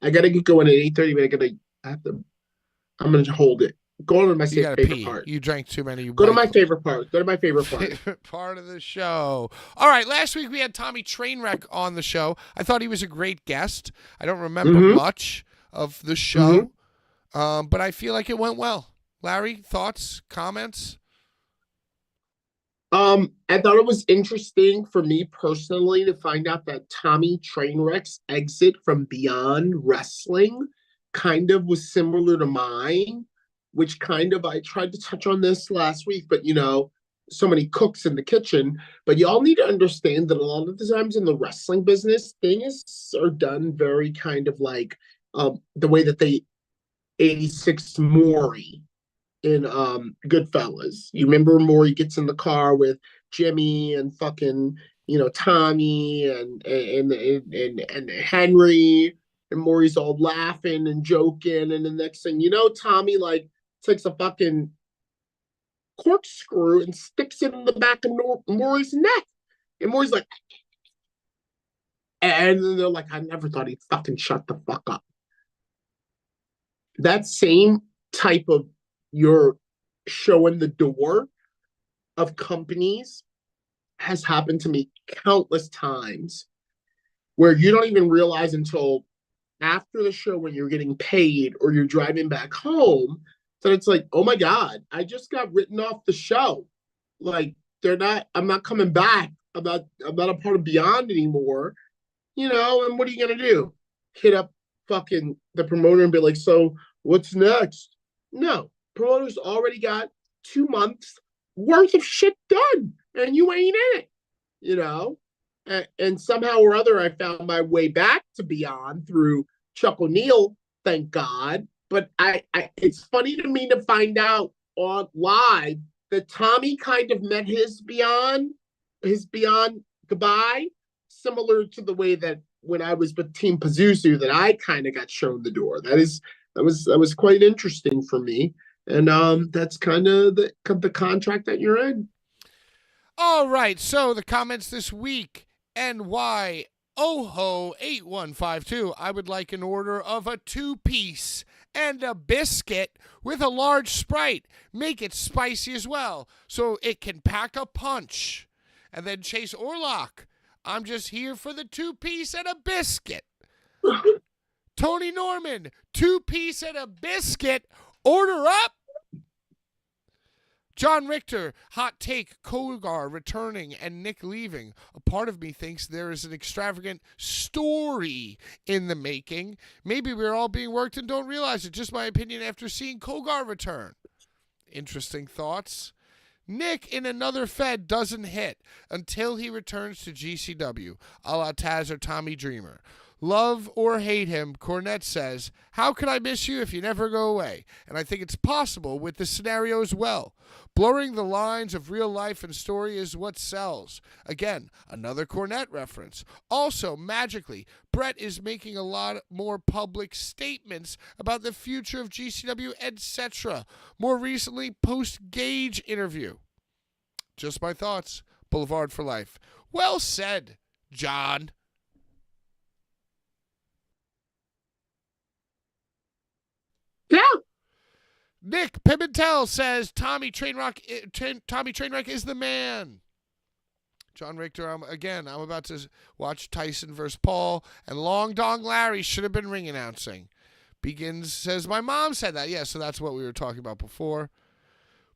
I gotta get going at 8:30, but I'm gonna hold it. Go on to my favorite part. You drank too many. Go to my favorite part. Favorite part of the show. All right, last week we had Tommy Trainwreck on the show. I thought he was a great guest. I don't remember much of the show. But I feel like it went well. Larry, thoughts, comments? I thought it was interesting for me personally to find out that Tommy Trainwreck's exit from Beyond Wrestling kind of was similar to mine, which kind of, I tried to touch on this last week, but so many cooks in the kitchen. But y'all need to understand that a lot of the times in the wrestling business, things are done very kind of like the way that they 86 Maury in Goodfellas. You remember Maury gets in the car with Jimmy and fucking Tommy and Henry, and Maury's all laughing and joking, and the next thing you know, Tommy like takes a fucking corkscrew and sticks it in the back of Maury's neck, and Maury's like, and then they're like, I never thought he'd fucking shut the fuck up. That same type of you're showing the door of companies has happened to me countless times, where you don't even realize until after the show when you're getting paid or you're driving back home that it's like, oh my God, I just got written off the show. Like I'm not coming back. I'm not a part of Beyond anymore. And what are you gonna do? Hit up fucking the promoter and be like, so what's next? No, promoter's already got 2 months worth of shit done, and you ain't in it, and somehow or other I found my way back to Beyond through Chuck O'Neill, thank God. But I it's funny to me to find out on live that Tommy kind of met his Beyond goodbye, similar to the way that when I was with Team Pazuzu, that I kind of got shown the door. That was quite interesting for me, and that's kind of the contract that you're in. All right, so the comments this week. NY Oho 8152. I would like an order of a 2-piece and a biscuit with a large Sprite. Make it spicy as well, so it can pack a punch. And then Chase Orlock. I'm just here for the 2-piece and a biscuit. Tony Norman, 2-piece and a biscuit. Order up. John Richter, hot take, Kogar returning and Nick leaving. A part of me thinks there is an extravagant story in the making. Maybe we're all being worked and don't realize it. Just my opinion after seeing Kogar return. Interesting thoughts. Nick in another Fed doesn't hit until he returns to GCW, a la Taz or Tommy Dreamer. Love or hate him, Cornette says, how could I miss you if you never go away? And I think it's possible with the scenario as well. Blurring the lines of real life and story is what sells. Again, another Cornette reference. Also, magically, Brett is making a lot more public statements about the future of GCW, etc. More recently, post-Gage interview. Just my thoughts. Boulevard for life. Well said, John. Yeah. Nick Pimentel says Tommy Trainwreck is the man. John Richter, I'm about to watch Tyson versus Paul, and Long Dong Larry should have been ring announcing. Begins says my mom said that. Yeah, so that's what we were talking about before.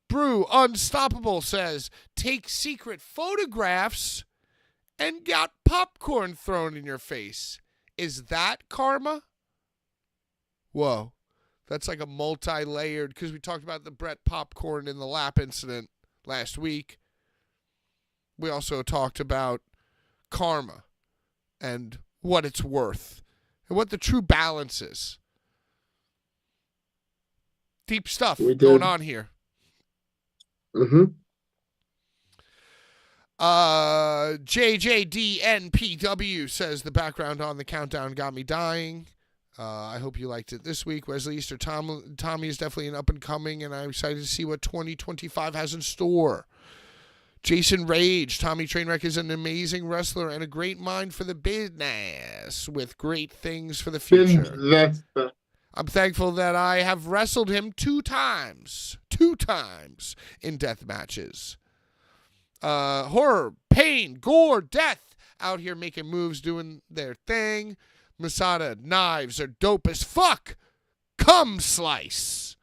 Brew Unstoppable says take secret photographs and got popcorn thrown in your face. Is that karma? Whoa. That's like a multi-layered, because we talked about the Brett popcorn in the lap incident last week. We also talked about karma and what it's worth and what the true balance is. Deep stuff going on here. Mm-hmm. JJDNPW says the background on the countdown got me dying. I hope you liked it this week. Wesley Easter Tommy is definitely an up-and-coming, and I'm excited to see what 2025 has in store. Jason Rage, Tommy Trainwreck is an amazing wrestler and a great mind for the business with great things for the future. I'm thankful that I have wrestled him 2 times in death matches. Horror, pain, gore, death out here making moves, doing their thing. Masada, knives are dope as fuck. Cum slice.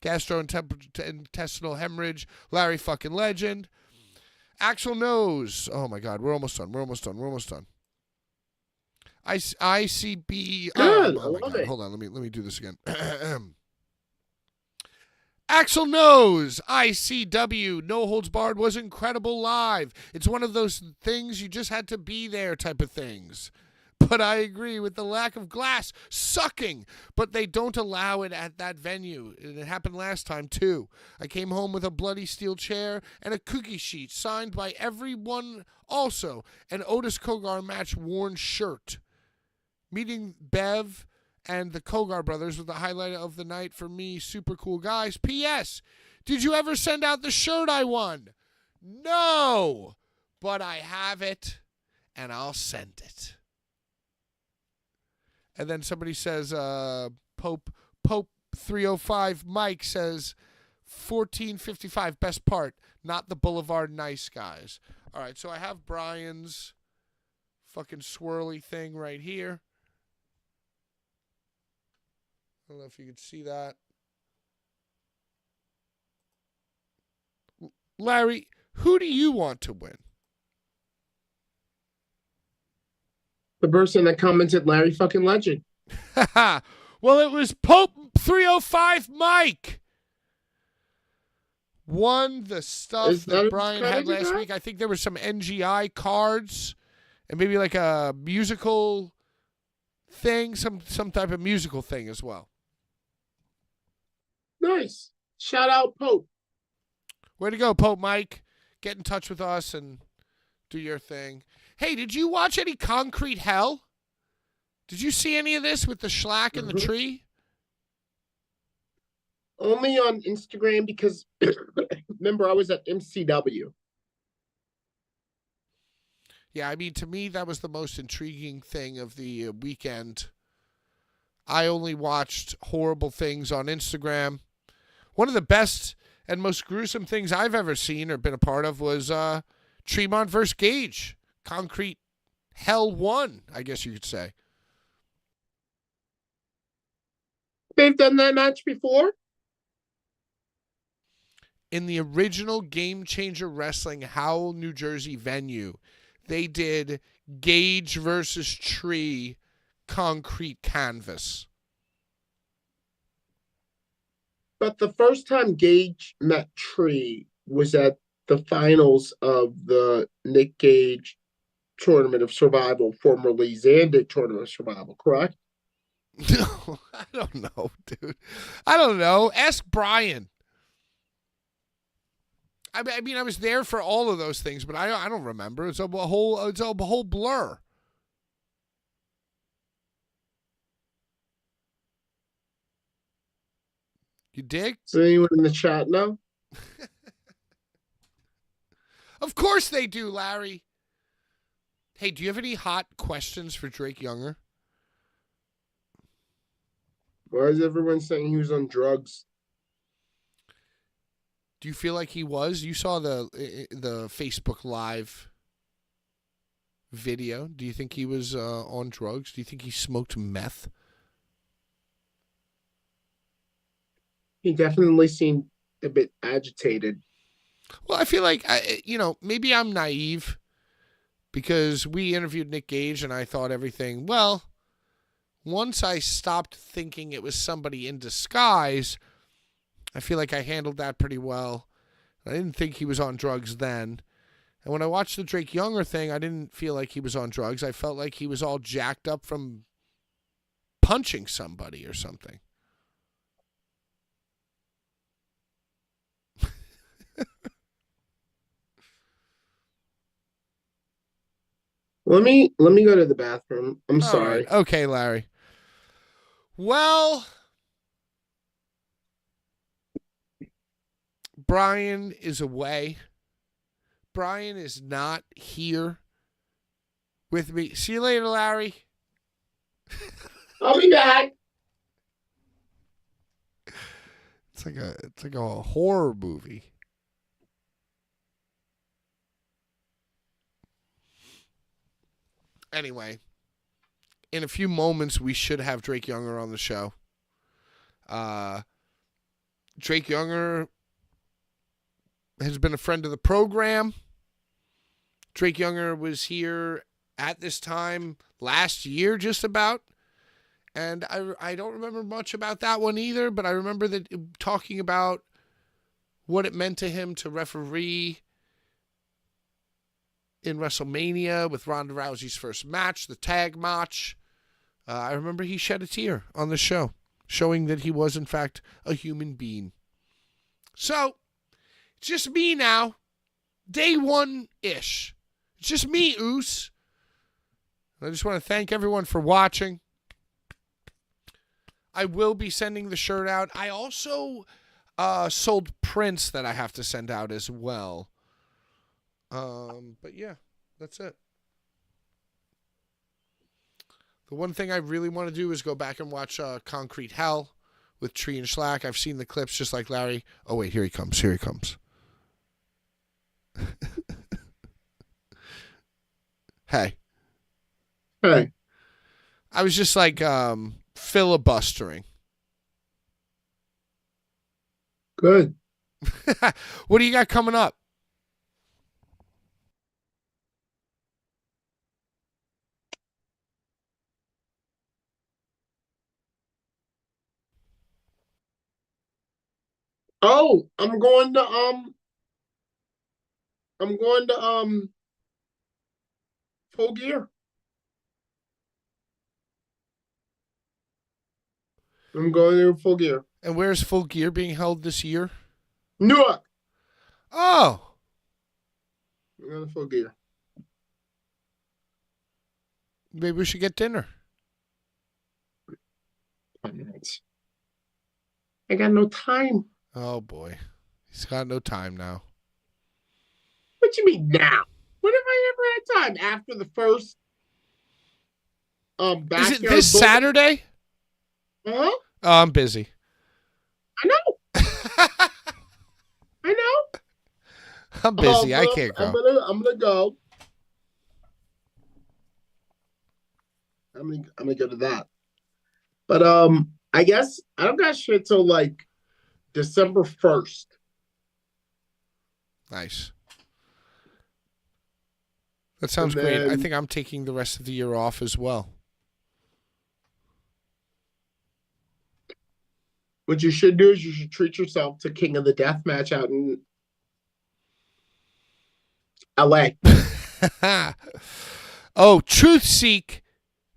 Gastrointestinal hemorrhage. Larry fucking legend. Axel Nose. Oh my God, we're almost done. ICB. Oh my God, hold on. Let me do this again. Axel Knows, ICW, No Holds Barred was incredible live. It's one of those things you just had to be there type of things. But I agree with the lack of glass sucking, but they don't allow it at that venue. It happened last time too. I came home with a bloody steel chair and a cookie sheet signed by everyone, also an Otis Kogar match worn shirt. Meeting Bev and the Kogar brothers was the highlight of the night for me. Super cool guys. P.S. Did you ever send out the shirt I won? No, but I have it and I'll send it. And then somebody says, Pope 305 Mike says 1455 best part, not the Boulevard nice guys. All right, so I have Brian's fucking swirly thing right here. I don't know if you can see that. Larry, who do you want to win? The person that commented, Larry fucking legend. Well, it was Pope 305 Mike. Won the stuff that Brian had last week. I think there were some NGI cards and maybe like a musical thing, some type of musical thing as well. Nice. Shout out Pope. Way to go, Pope Mike. Get in touch with us and do your thing. Hey, did you watch any Concrete Hell? Did you see any of this with the schlack and the tree? Only on Instagram because, remember, I was at MCW. Yeah, I mean, to me, that was the most intriguing thing of the weekend. I only watched horrible things on Instagram. One of the best and most gruesome things I've ever seen or been a part of was Tremont versus Gage. Concrete Hell 1, I guess you could say. They've done that match before? In the original Game Changer Wrestling Howell, New Jersey venue, they did Gage versus Tree concrete canvas. But the first time Gage met Tree was at the finals of the Nick Gage Tournament of Survival, formerly Zandig Tournament of Survival, correct? No, I don't know, dude. I don't know. Ask Brian. I mean, I was there for all of those things, but I don't remember. It's a whole blur. You dig? Does anyone in the chat know? Of course they do, Larry. Hey, do you have any hot questions for Drake Younger? Why is everyone saying he was on drugs? Do you feel like he was? You saw the Facebook Live video. Do you think he was on drugs? Do you think he smoked meth? He definitely seemed a bit agitated. Well, I feel like, maybe I'm naive because we interviewed Nick Gage and I thought everything, well, once I stopped thinking it was somebody in disguise, I feel like I handled that pretty well. I didn't think he was on drugs then. And when I watched the Drake Younger thing, I didn't feel like he was on drugs. I felt like he was all jacked up from punching somebody or something. Let me go to the bathroom. I'm sorry. Right. Okay, Larry. Well, Brian is away. Brian is not here with me. See you later, Larry. I'll be back. It's like a horror movie. Anyway, in a few moments, we should have Drake Younger on the show. Drake Younger has been a friend of the program. Drake Younger was here at this time last year, just about. And I don't remember much about that one either, but I remember that talking about what it meant to him to referee in WrestleMania with Ronda Rousey's first match, the tag match. I remember he shed a tear on the show, showing that he was, in fact, a human being. So, it's just me now. Day one-ish. It's just me, Oos. I just want to thank everyone for watching. I will be sending the shirt out. I also sold prints that I have to send out as well. But yeah, that's it. The one thing I really want to do is go back and watch Concrete Hell with Tree and Schlack. I've seen the clips just like Larry. Oh, wait, here he comes. Here he comes. Hey. Hey. I was just like filibustering. Good. What do you got coming up? Oh, I'm going to Full Gear. I'm going to Full Gear. And where's Full Gear being held this year? Newark. Oh. I'm going to Full Gear. Maybe we should get dinner. 5 minutes. I got no time. Oh, boy. He's got no time now. What you mean now? When have I ever had time? After the first Is it this Saturday? Huh? Oh, I'm busy. I know. I know. I'm busy. I can't go. I'm gonna go. I'm gonna go to that. But I guess I don't got shit till like December 1st. Nice. That sounds great. I think I'm taking the rest of the year off as well. What you should do is you should treat yourself to King of the Death match out in LA. Oh, TruthSeek.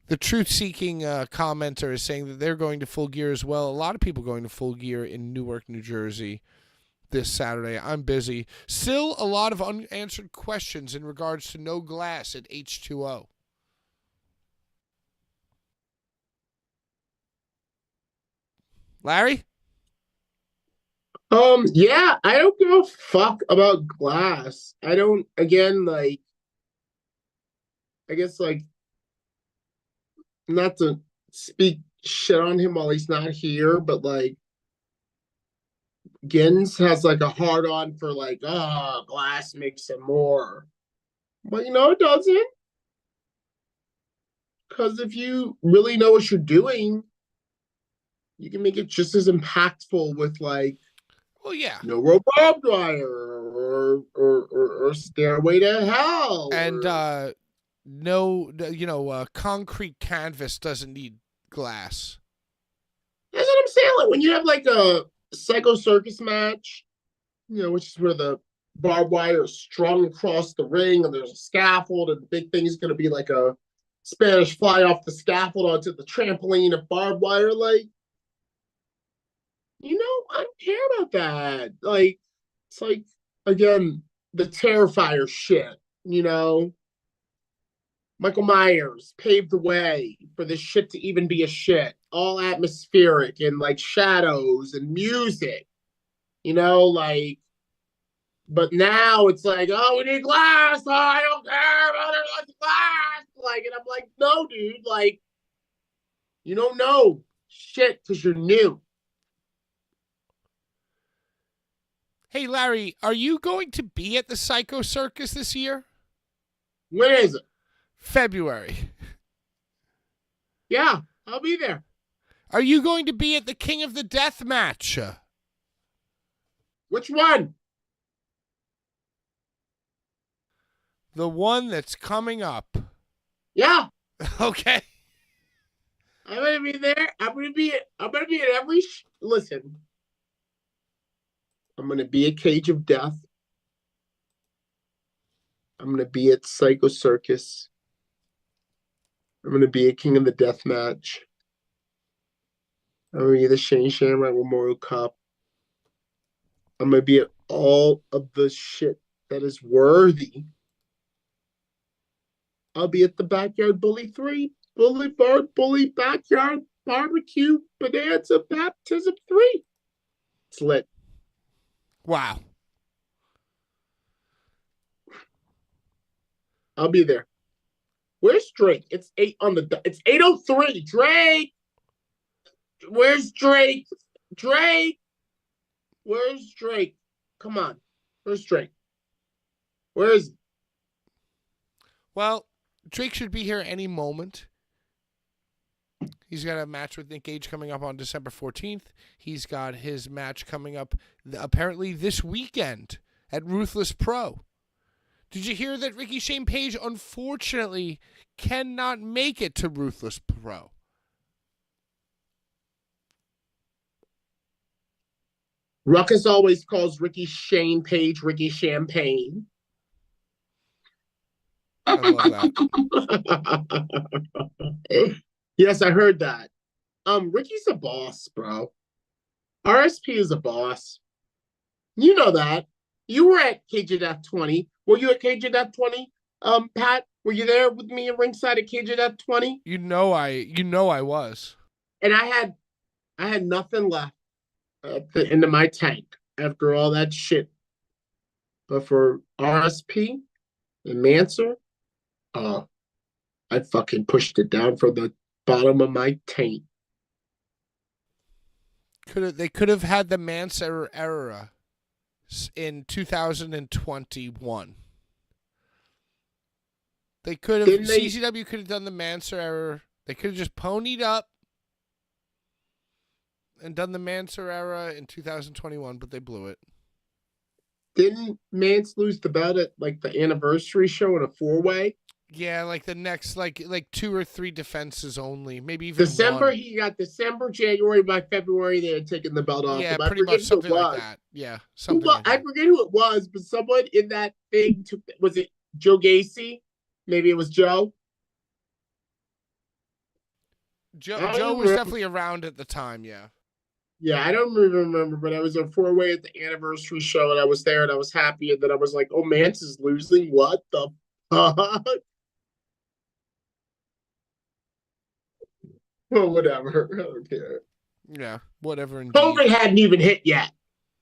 The truth-seeking commenter is saying that they're going to Full Gear as well. A lot of people going to Full Gear in Newark, New Jersey this Saturday. I'm busy. Still a lot of unanswered questions in regards to no glass at H2O. Larry? Yeah, I don't give a fuck about glass. I don't, again, like, I guess, like, not to speak shit on him while he's not here, but like Gins has like a hard on for like, glass makes it more. But you know it doesn't. Because if you really know what you're doing, you can make it just as impactful with like, well, yeah, no rope barbed wire or Stairway to Hell, and no, concrete canvas doesn't need glass. That's what I'm saying. Like when you have like a Psycho Circus match, which is where the barbed wire is strung across the ring and there's a scaffold and the big thing is going to be like a Spanish fly off the scaffold onto the trampoline of barbed wire. Like, I don't care about that. Like, it's like, again, the Terrifier shit, Michael Myers paved the way for this shit to even be a shit. all atmospheric and like shadows and music, you know, like. But now it's like, oh, we need glass. Oh, I don't care about it. Glass. Like, and I'm like, no, dude. Like, you don't know shit because you're new. Hey, Larry, are you going to be at the Psycho Circus this year? When is it? February. Yeah, I'll be there. Are you going to be at the King of the Death match? Which one? The one that's coming up. Yeah. Okay. I'm gonna be there. I'm gonna be at every. Listen, I'm gonna be at Cage of Death. I'm gonna be at Psycho Circus. I'm gonna be at King of the Death match. I'm gonna be at the Shane Shamrock Memorial Cup. I'm gonna be at all of the shit that is worthy. I'll be at the Backyard Bully 3, Boulevard Bully Backyard Barbecue Bonanza Baptism 3. It's lit. Wow. I'll be there. Where's Drake? It's 8:03. Drake. Where's Drake? Drake. Where's Drake? Come on. Where's Drake? Where is he? Well, Drake should be here any moment. He's got a match with Nick Gage coming up on December 14th. He's got his match coming up apparently this weekend at Ruthless Pro. Did you hear that Ricky Shane Page unfortunately cannot make it to Ruthless Pro? Ruckus always calls Ricky Shane Page Ricky Champagne. I love that. Yes, I heard that. Ricky's a boss, bro. RSP is a boss. You know that. You were at Cage of Death 20. Were you at Cage of Death 20? Pat, were you there with me at ringside at Cage of Death 20? You know I was. And I had nothing left at the end of my tank after all that shit. But for RSP and Manser, I fucking pushed it down from the bottom of my tank. They could have had the Manser era in 2021. They could have CCW could have done the Manser era. They could have just ponied up and done the Manser era in 2021, but they blew it. Didn't Mance lose the belt at like the anniversary show in a 4-way? Yeah, like the next like 2 or 3 defenses only, maybe even December. one. He got December, January. By February, they had taken the belt off. Yeah, him. pretty much something like that. Yeah, something. I forget who it was, but someone in that thing took. Was it Joe Gacy? Maybe it was Joe. Joe was definitely around at the time. Yeah. Yeah, I don't even remember, but I was a 4-way at the anniversary show, and I was there, and I was happy, and then I was like, "Oh, Mance is losing. What the fuck?" Well, whatever. I don't care. Yeah, whatever. Indeed. COVID hadn't even hit yet.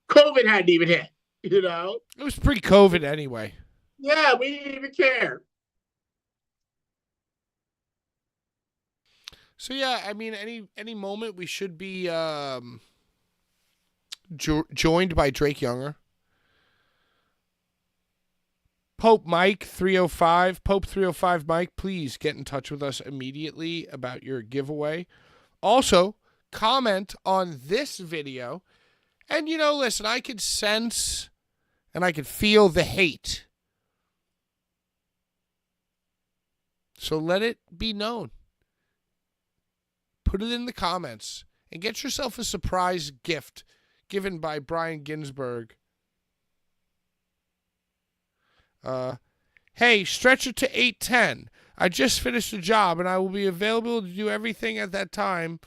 COVID hadn't even hit. You know, it was pre-COVID anyway. Yeah, we didn't even care. So yeah, I mean, any moment we should be joined by Drake Younger. Pope Mike 305, Pope 305 Mike, please get in touch with us immediately about your giveaway. Also, comment on this video. And listen, I could sense and I could feel the hate. So let it be known. Put it in the comments and get yourself a surprise gift given by Brian Ginsburg. Hey, stretch it to 8:10. I just finished a job and I will be available to do everything at that time.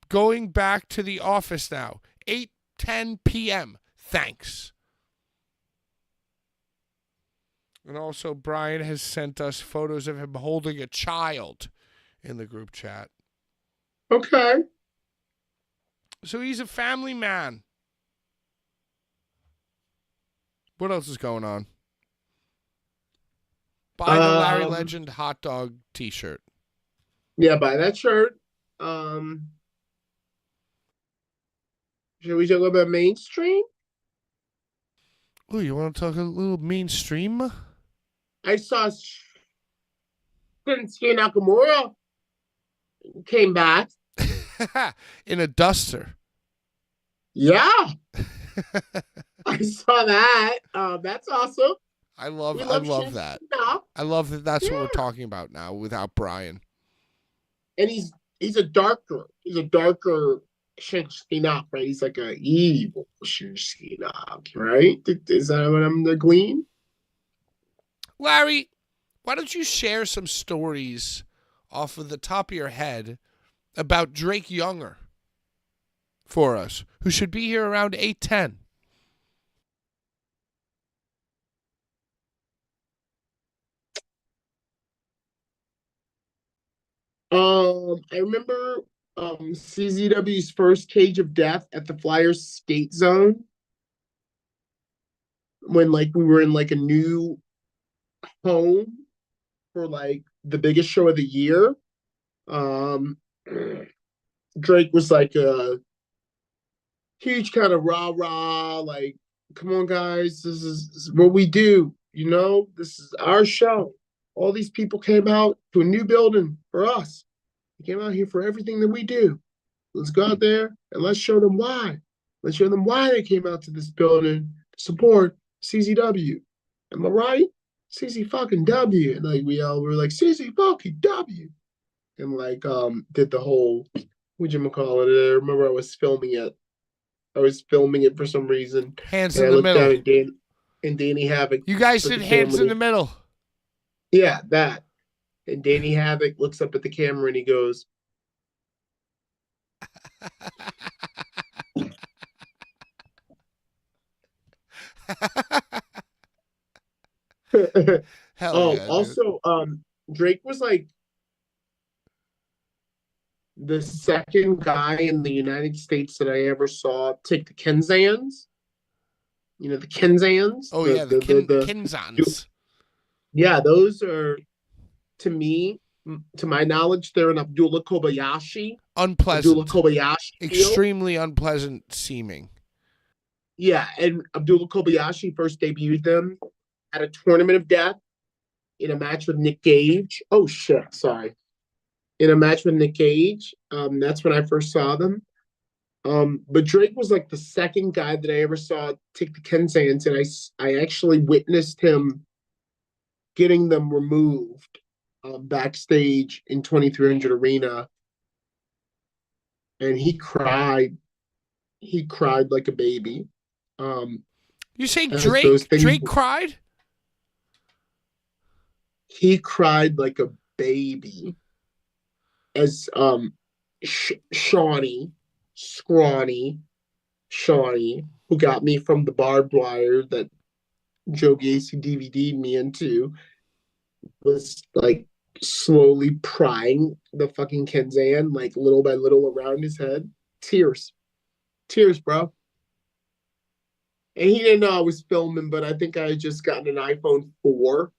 Going back to the office now. 8:10 p.m. Thanks. And also, Brian has sent us photos of him holding a child in the group chat. Okay. So he's a family man. What else is going on? Buy the Larry Legend hot dog t-shirt. Yeah, buy that shirt. Should we talk about mainstream? Oh, you want to talk a little mainstream? I saw Shinsuke Nakamura came back. In a duster. Yeah. I saw that. That's awesome. I love Shinsuke that. now. I love that that's what we're talking about now without Brian. And he's a darker Shinsuke Nakamura, right? He's like a evil Shinsuke Nakamura, right? Is that what I'm gleaning? Larry, why don't you share some stories off of the top of your head about Drake Younger for us, who should be here around 8:10. I remember CZW's first Cage of Death at the Flyers skate zone when like we were in like a new home for like the biggest show of the year. Drake was like a huge kind of rah-rah, like, come on guys, this is what we do, you know, this is our show. All these people came out to a new building for us. They came out here for everything that we do. Let's go out there and let's show them why. Let's show them why they came out to this building to support CZW. Am I right? CZ fucking W. And like we all were like, CZ fucking W. And like did the whole, whatchamacallit, I remember I was filming it. I was filming it for some reason. Hands and in I the looked middle. down and Danny Havoc. You guys put did the hands camera in the middle. Yeah, that. And Danny Havoc looks up at the camera and he goes, Hell yeah, also, Drake was like the second guy in the United States that I ever saw take the Kenzans. You know, the Kenzans? Oh, yeah, the Kenzans. Yeah, those are, to me, to my knowledge, they're an Abdullah Kobayashi. Unpleasant. Abdullah Kobayashi. Extremely unpleasant seeming. Yeah, and Abdullah Kobayashi first debuted them at a Tournament of Death in a match with Nick Gage. Oh, shit, sorry. In a match with Nick Gage. That's when I first saw them. But Drake was like the second guy that I ever saw take the Kenzans, and I actually witnessed him getting them removed backstage in 2300 Arena, and he cried. He cried like a baby. You say Drake cried? He cried like a baby. As Shawnee, scrawny Shawnee, who got me from the barbed wire that Joe Gacy DVD'd me into, was like slowly prying the fucking Kenzan, like little by little around his head. Tears, bro. And he didn't know I was filming, but I think I had just gotten an iPhone 4.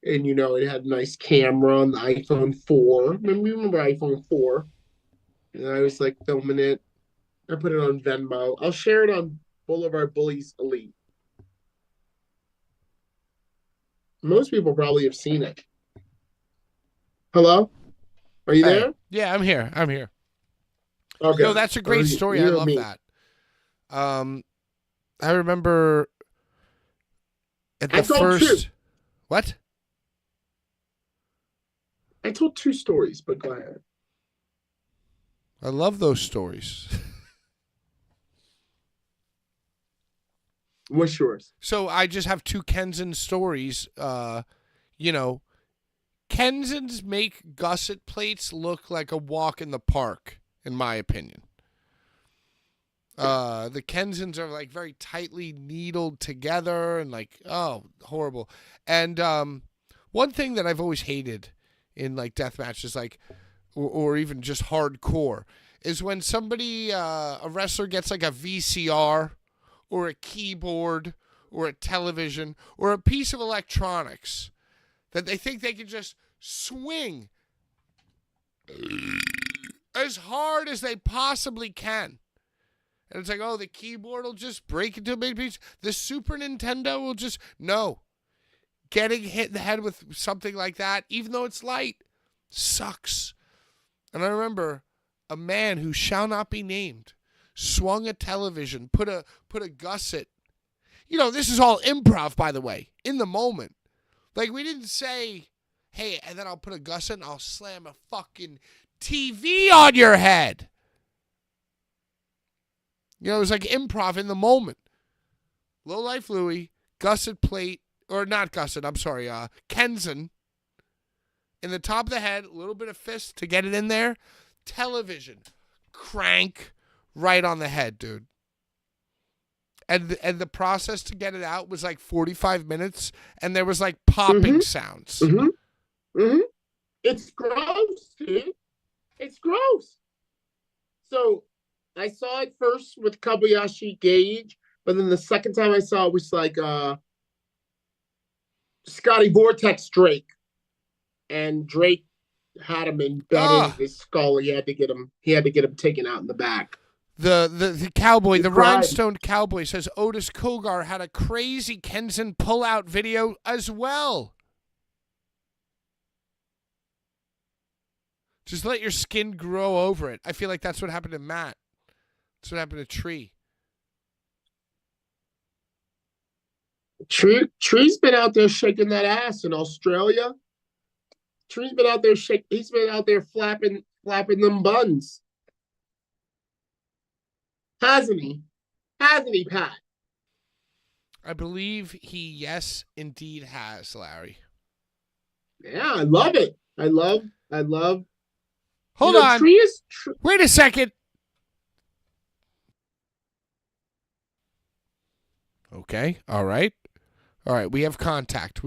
And, you know, it had a nice camera on the iPhone 4. Remember iPhone 4? And I was, like, filming it. I put it on Venmo. I'll share it on Blvd Bullies Elite. Most people probably have seen it. Hello? Are you there? Yeah, I'm here. Okay. No, that's a great story. I love that. I remember at the first... What? I told 2 stories, but go ahead. I love those stories. What's yours? So I just have 2 Kenzan stories. You know, Kenzans make gusset plates look like a walk in the park, in my opinion. The Kenzans are like very tightly needled together and like, oh, horrible. And one thing that I've always hated in like death matches, like or even just hardcore, is when somebody, a wrestler gets like a VCR or a keyboard or a television or a piece of electronics that they think they can just swing as hard as they possibly can. And it's like, oh, the keyboard will just break into a big piece. The Super Nintendo will just, no. Getting hit in the head with something like that, even though it's light, sucks. And I remember a man who shall not be named swung a television, put a gusset. You know, this is all improv, by the way, in the moment. Like, we didn't say, hey, and then I'll put a gusset and I'll slam a fucking TV on your head. You know, it was like improv in the moment. Low Life Louie, gusset plate, or not gusset, I'm sorry, Kenzen. In the top of the head, a little bit of fist to get it in there. Television, crank, right on the head, dude. And the process to get it out was like 45 minutes, and there was like popping sounds. It's gross, dude. It's gross. So I saw it first with Kobayashi Gage, but then the second time I saw it was like Scotty Vortex Drake. And Drake had him embedded in his skull. He had to get him taken out in the back. The cowboy, the rhinestone cowboy says Otis Kogar had a crazy Kenzen pullout video as well. Just let your skin grow over it. I feel like that's what happened to Matt. That's what happened to Tree. Tree's been out there shaking that ass in Australia. Tree's been out there he's been out there flapping them buns. Hasn't he? Hasn't he, Pat? I believe he, yes, indeed has, Larry. Yeah, I love it. I love. Hold on. Wait a second. Okay. All right. We have contact.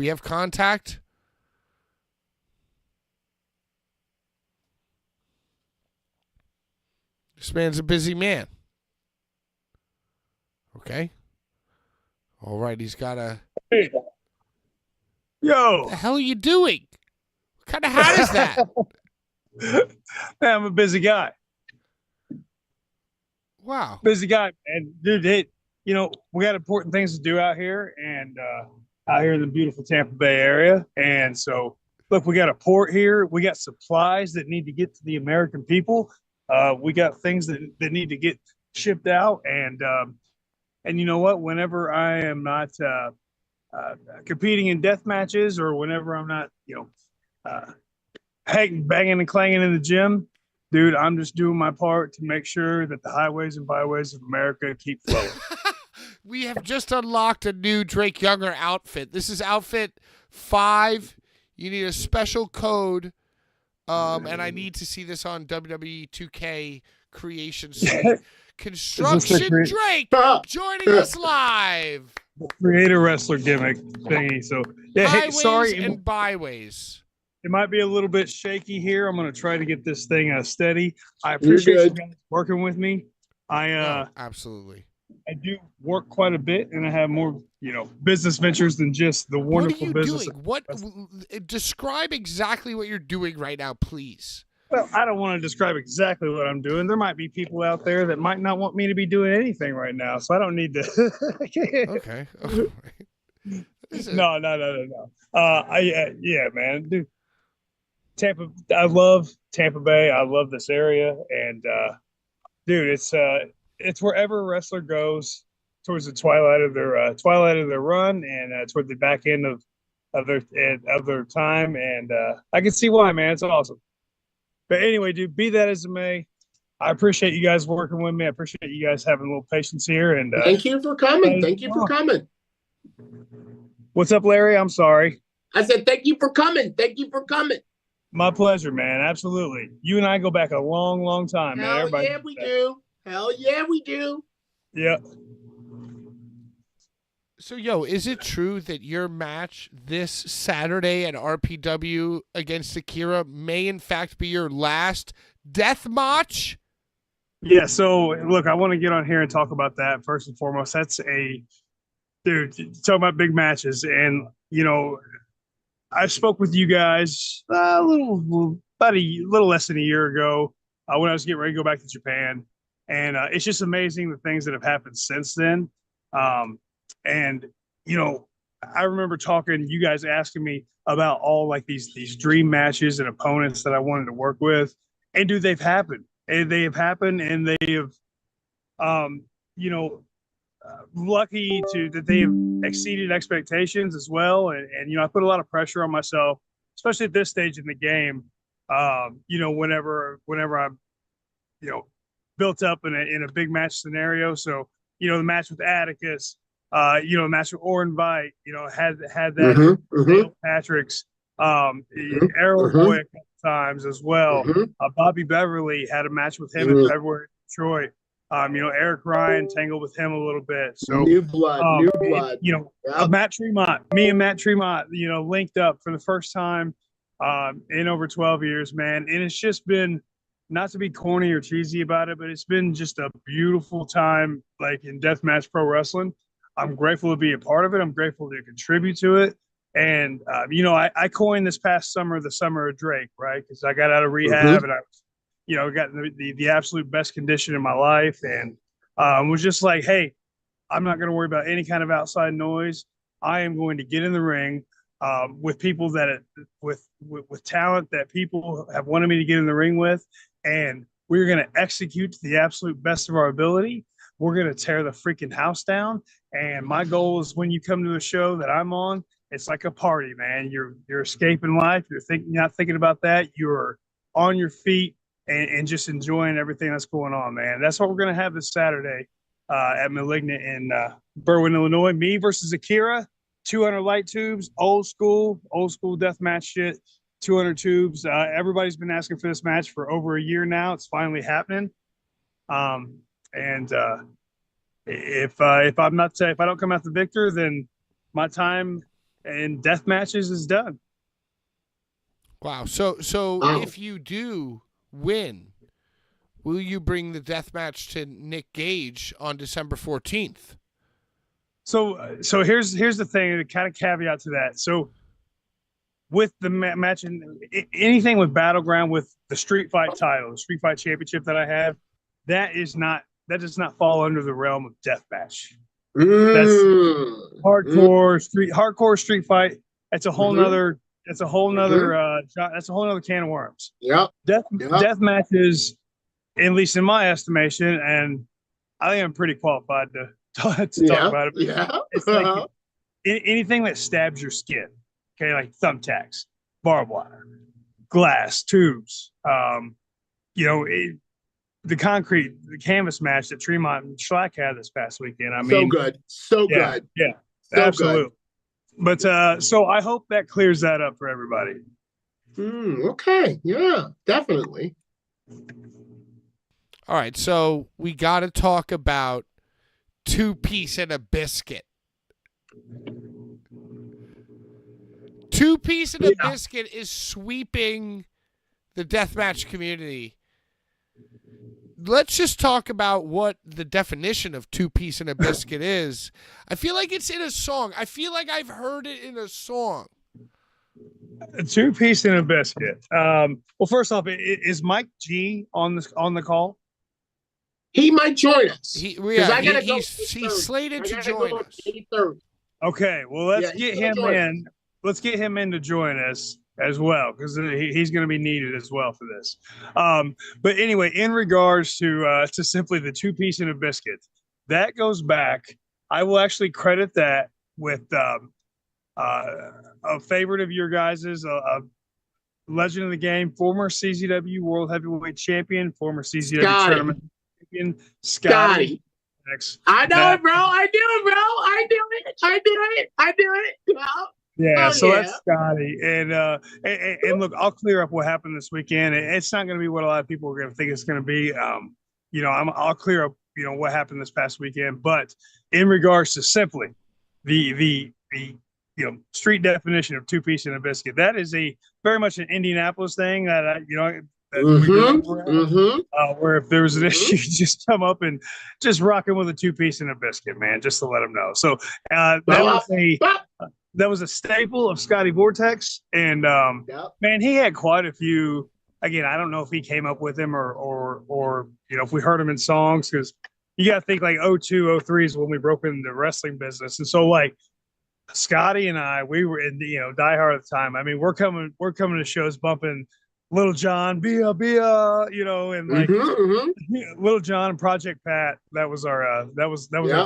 This man's a busy man. Okay. All right. He's got a. Hey. Yo. What the hell are you doing? What kind of hat is that? Man, I'm a busy guy. Wow. Busy guy, man. Dude, we got important things to do out here and out here in the beautiful Tampa Bay area. And so, look, we got a port here. We got supplies that need to get to the American people. We got things that need to get shipped out. And you know what? Whenever I am not competing in death matches or whenever I'm not, banging and clanging in the gym, dude, I'm just doing my part to make sure that the highways and byways of America keep flowing. We have just unlocked a new Drake Younger outfit. This is outfit 5. You need a special code, and I need to see this on WWE 2K Creation Suite. Construction Drake joining us live. Creator wrestler gimmick thingy. So yeah, Highways sorry and byways. It might be a little bit shaky here. I'm going to try to get this thing steady. I appreciate you guys working with me. Absolutely. I do work quite a bit, and I have more, business ventures than just the wonderful business. What are you doing? Describe exactly what you're doing right now, please. Well, I don't want to describe exactly what I'm doing. There might be people out there that might not want me to be doing anything right now, so I don't need to. Okay. No. Yeah, man, dude. Tampa, I love Tampa Bay. I love this area, and dude, it's wherever a wrestler goes towards the twilight of their run, and toward the back end of their time, and I can see why, man. It's awesome. But anyway, dude, be that as it may, I appreciate you guys working with me. I appreciate you guys having a little patience here, and thank you for coming. What's up, Larry? I'm sorry. I said thank you for coming. My pleasure, man. Absolutely. You and I go back a long, long time, man. Everybody yeah, we do. Hell yeah, we do. Yeah. So, is it true that your match this Saturday at RPW against Akira may in fact be your last death match? Yeah, so look, I want to get on here and talk about that first and foremost. That's dude, talking about big matches. And, I spoke with you guys about a little less than a year ago when I was getting ready to go back to Japan. And it's just amazing the things that have happened since then. And, I remember talking, you guys asking me about all like these dream matches and opponents that I wanted to work with. And dude, they've happened. And they have happened, and they have, lucky that they have exceeded expectations as well. And I put a lot of pressure on myself, especially at this stage in the game. Whenever I'm, built up in a big match scenario. So, the match with Atticus, the match with Orin Vite, had that Dale Patrick's, Arrow Boy a couple times as well. Bobby Beverly had a match with him in February in Detroit. Eric Ryan tangled with him a little bit. So new blood. Matt Tremont, me and Matt Tremont, linked up for the first time in over 12 years, man. And it's just been, not to be corny or cheesy about it, but it's been just a beautiful time, like in deathmatch pro wrestling. I'm grateful to be a part of it. I'm grateful to contribute to it. And, I coined this past summer the summer of Drake, right? Because I got out of rehab and I got the absolute best condition in my life, and was just like, hey, I'm not going to worry about any kind of outside noise. I am going to get in the ring with people with talent that people have wanted me to get in the ring with, and we're going to execute to the absolute best of our ability. We're going to tear the freaking house down. And my goal is when you come to a show that I'm on, it's like a party, man. You're escaping life. You're not thinking about that. You're on your feet. And just enjoying everything that's going on, man. That's what we're going to have this Saturday at Malignant in Berwyn, Illinois. Me versus Akira, 200 light tubes, old school deathmatch shit, 200 tubes. Everybody's been asking for this match for over a year now. It's finally happening. If I don't come out the victor, then my time in death matches is done. Wow. So if you do win, will you bring the death match to Nick Gage on December 14th? So here's the thing, the kind of caveat to that. So with the match and anything with Battleground, with the Street Fight title, the Street Fight Championship that I have, that does not fall under the realm of death match. That's hardcore street fight. That's a whole nother. That's a whole nother. That's a whole nother can of worms. Yep. Death matches, at least in my estimation, and I think I'm pretty qualified to talk about it. Yeah. It's like anything that stabs your skin. Okay, like thumbtacks, barbed wire, glass, tubes. The canvas match that Tremont and Schlack had this past weekend. I mean, so good. Yeah, so absolutely. Good. But so I hope that clears that up for everybody. Okay. Yeah, definitely. All right. So we got to talk about Two Piece and a Biscuit. Two Piece and a Biscuit is sweeping the deathmatch community. Let's just talk about what the definition of Two Piece and a Biscuit is. I feel like it's in a song. I feel like I've heard it in a song. A 2 piece and a biscuit. Well, first off, is Mike G on the call? He might join us. He's slated to join us. Okay, well let's get him in. Let's get him in to join us as well, because he's going to be needed as well for this. But anyway, in regards to simply the 2 piece and a biscuit, that goes back. I will actually credit that with a favorite of your guys's, a legend of the game, former CZW World Heavyweight Champion, former CZW Tournament Champion, Scotty. I know it, bro. I do it. Yeah, that's Scotty. And look, I'll clear up what happened this weekend. It's not going to be what a lot of people are going to think it's going to be. I'll clear up, what happened this past weekend. But in regards to simply, the street definition of two piece and a biscuit. That is a very much an Indianapolis thing that where if there was an issue, you just come up and just rock him with a two piece and a biscuit, man, just to let him know. So that was a staple of Scotty Vortex, and man, he had quite a few. Again, I don't know if he came up with them or if we heard him in songs, because you got to think like 02, 03 is when we broke into the wrestling business, and so like Scotty and I, we were in Die Hard at the time. I mean, we're coming to shows bumping Little John, Bia, and like Little John and Project Pat. That was our our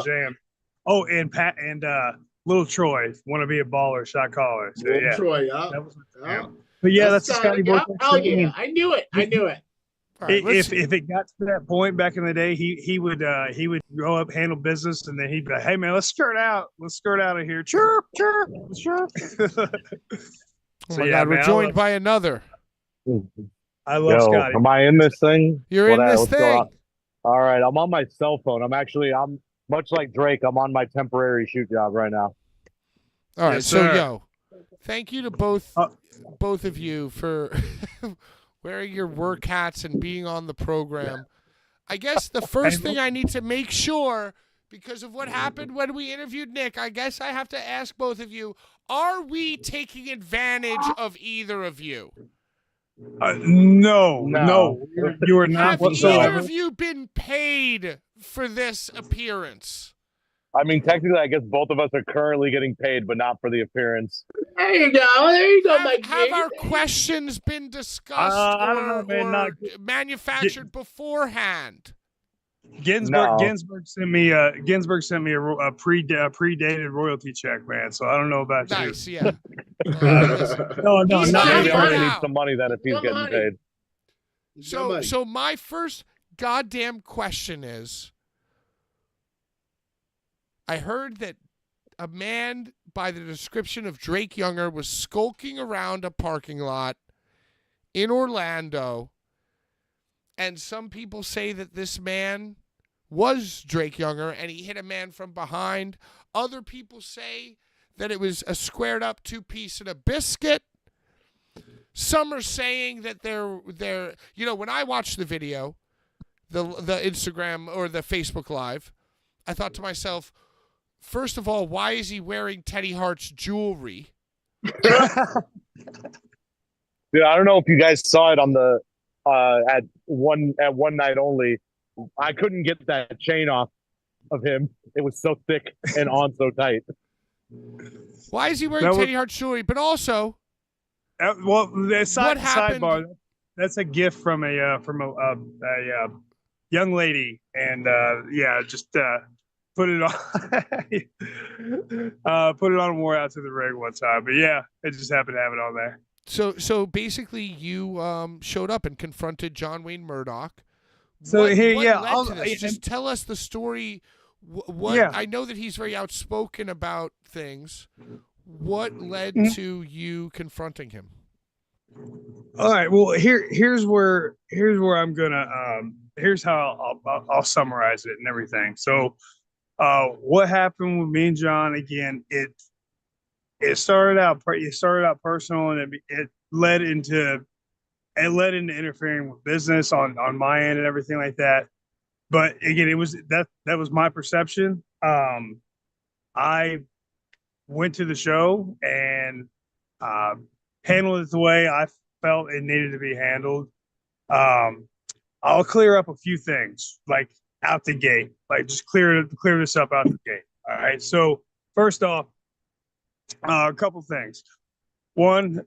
jam. Oh, and Pat and Little Troy, Want to Be a Baller, Shot Caller. So, Little Troy, that was but yeah, that's the Scotty Vortex. Oh yeah, I knew it. Right, if it got to that point back in the day, he would go up, handle business, and then he'd be like, "Hey man, let's skirt out of here, chirp, chirp, chirp." Oh my God, we're joined by another. I love Scotty. Am I in this thing? You're in this thing. All right, I'm on my cell phone. I'm much like Drake. I'm on my temporary shoot job right now. All right, Yes, so sir. thank you to both of you for wearing your work hats and being on the program. I guess the first thing I need to make sure, because of what happened when we interviewed Nick, I guess I have to ask both of you, are we taking advantage of either of you? No, you are not Have whatsoever. either of you been paid for this appearance? I mean, technically, I guess both of us are currently getting paid, but not for the appearance. There you go, Mike. Have our questions been discussed I don't know, man, or manufactured beforehand? Ginsburg sent me a predated royalty check, man. So I don't know about you. Nice, yeah. No, He's not not Maybe here I'm gonna now. need some money then if he's getting paid. So my first goddamn question is, I heard that a man by the description of Drake Younger was skulking around a parking lot in Orlando, and some people say that this man was Drake Younger and he hit a man from behind. Other people say that it was a squared up two piece and a biscuit. Some are saying that they're when I watched the video, the Instagram or the Facebook Live, I thought to myself, first of all, why is he wearing Teddy Hart's jewelry? Dude, I don't know if you guys saw it on the at one night only. I couldn't get that chain off of him. It was so thick and on so tight. Why is he wearing Teddy Hart's jewelry? But also, sidebar. That's a gift from a young lady, and just put it on. Put it on and wore out to the ring one time. But yeah, it just happened to have it on there. So basically, you showed up and confronted John Wayne Murdoch. So what here, led to this? Just tell us the story. I know that he's very outspoken about things. What led to you confronting him? All right. Well, here's where I'm gonna here's how I'll summarize it and everything. So, what happened with me and John again? It started out personal, and it led into interfering with business on my end and everything like that. But again, it was that was my perception. I went to the show and handled it the way I felt it needed to be handled. I'll clear up a few things, like out the gate, like just clear this up out the gate. All right. So first off, a couple things. One,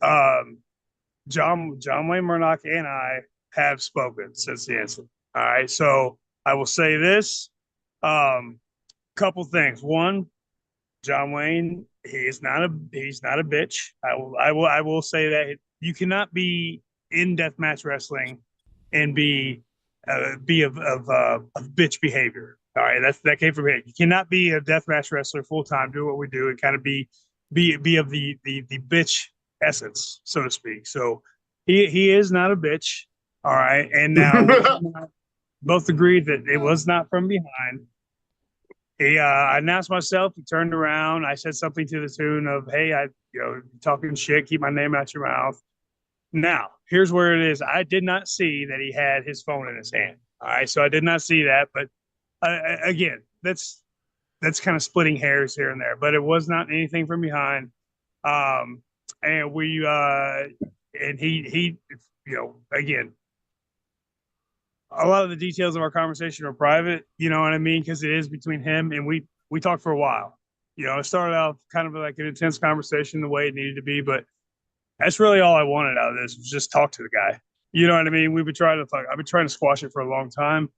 John Wayne Murdoch and I have spoken since the incident. All right. So I will say this, couple things. One, John Wayne, he's not a bitch. I will say that you cannot be in deathmatch wrestling and be of bitch behavior. All right, that came from him. You cannot be a deathmatch wrestler full time, do what we do, and kind of be of the bitch essence, so to speak. So he is not a bitch. All right, and now both agreed that it was not from behind. I announced myself. He turned around. I said something to the tune of, "Hey, talking shit. Keep my name out your mouth." Now, here's where it is. I did not see that he had his phone in his hand. All right, so I did not see that. But again, that's kind of splitting hairs here and there. But it was not anything from behind. And we and he again, a lot of the details of our conversation are private. You know what I mean? Because it is between him and we talked for a while. It started out kind of like an intense conversation the way it needed to be, but that's really all I wanted out of this was just talk to the guy. You know what I mean? I've been trying to squash it for a long time.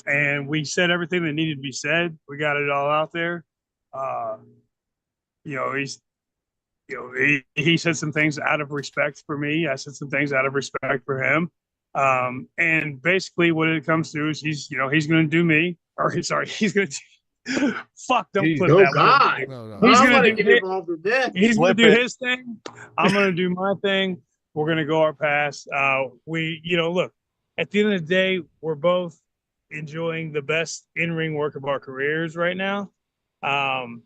And we said everything that needed to be said. We got it all out there. He said some things out of respect for me. I said some things out of respect for him. And basically what it comes to is he's going to do me, or he's going to fuck, don't put that God. No. He's I going want to to get involved with this. He's going to do his thing. I'm going to do my thing. We're going to go our paths. Look, at the end of the day, we're both enjoying the best in-ring work of our careers right now. And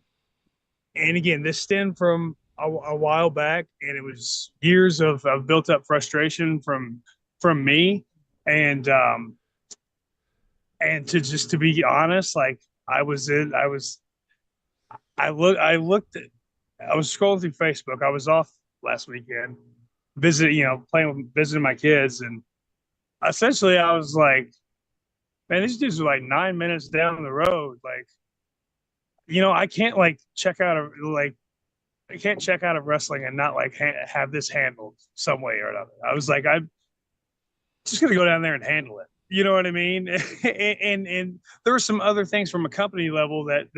again, this stemmed from a while back, and it was years of built up frustration from me. And to be honest, like I was scrolling through Facebook. I was off last weekend, visiting my kids, and essentially I was like, man, these dudes are like 9 minutes down the road. Like, I can't check out of wrestling and not have this handled some way or another. I was like, I'm just gonna go down there and handle it. You know what I mean? and there were some other things from a company level that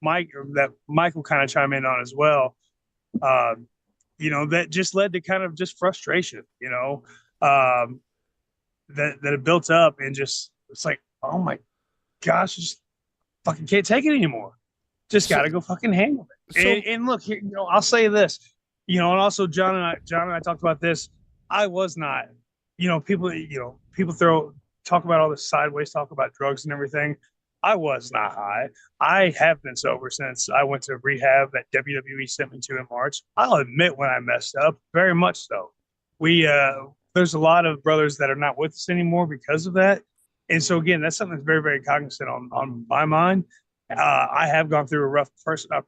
Mike will kind of chime in on as well. That just led to kind of just frustration. That it built up, and just it's like, oh my gosh, just fucking can't take it anymore. Just got to go fucking handle it. And look here, I'll say this, and also John and I talked about this. I was not, people talk about all this sideways talk about drugs and everything. I was not high. I have been sober since I went to rehab that WWE sent me to in March. I'll admit when I messed up, very much so. There's a lot of brothers that are not with us anymore because of that. And so again, that's something that's very, very cognizant on my mind. I have gone through a rough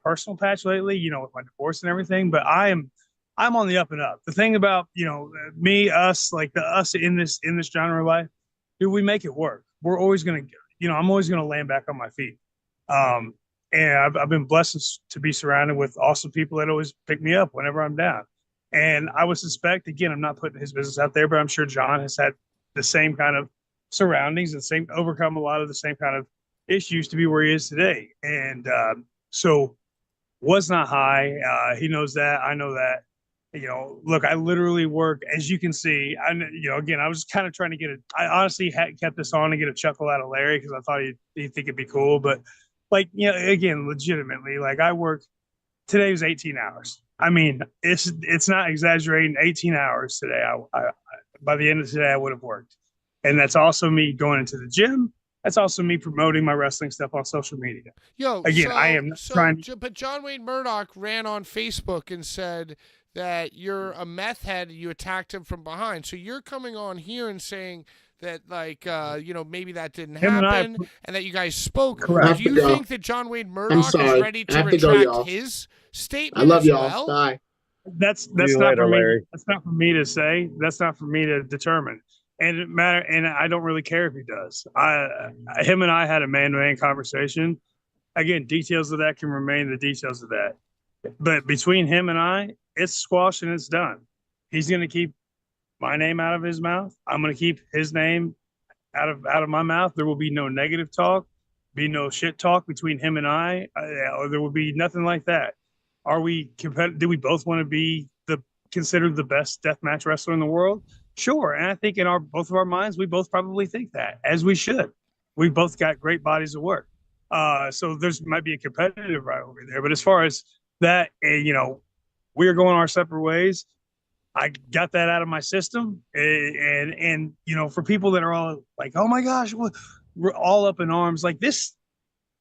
personal patch lately, with my divorce and everything, but I'm on the up and up. The thing about, us in this genre of life, dude, we make it work. We're always going to, I'm always going to land back on my feet. And I've been blessed to be surrounded with awesome people that always pick me up whenever I'm down. And I would suspect, again, I'm not putting his business out there, but I'm sure John has had the same kind of surroundings and overcome a lot of the same kind of issues to be where he is today. And so was not high. He knows that. I know that. Look, I literally work, as you can see. Again, I was kind of trying to I honestly had kept this on to get a chuckle out of Larry because I thought he'd think it'd be cool. But again, legitimately, I work. Today was 18 hours. I mean, it's not exaggerating. 18 hours today. I by the end of today, I would have worked, and that's also me going into the gym. That's also me promoting my wrestling stuff on social media. I am trying. But John Wayne Murdoch ran on Facebook and said that you're a meth head and you attacked him from behind. So you're coming on here and saying that, maybe that didn't happen and that you guys spoke. Correct. Do you think that John Wayne Murdoch is ready to retract his statement? I love y'all. Well? Bye. That's not for me. That's not for me to say. That's not for me to determine. And it matter. And I don't really care if he does. Him and I had a man-to-man conversation. Again, details of that can remain the details of that. But between him and I, it's squashed and it's done. He's going to keep my name out of his mouth. I'm going to keep his name out of my mouth. There will be no negative talk, be no shit talk between him and I. There will be nothing like that. Are we competitive? Do we both want to be considered the best deathmatch wrestler in the world? Sure. And I think in both of our minds, we both probably think that, as we should. We both got great bodies of work. So there's might be a competitive rivalry there. But as far as that, we are going our separate ways. I got that out of my system. And for people that are all like, oh my gosh, we're all up in arms like this.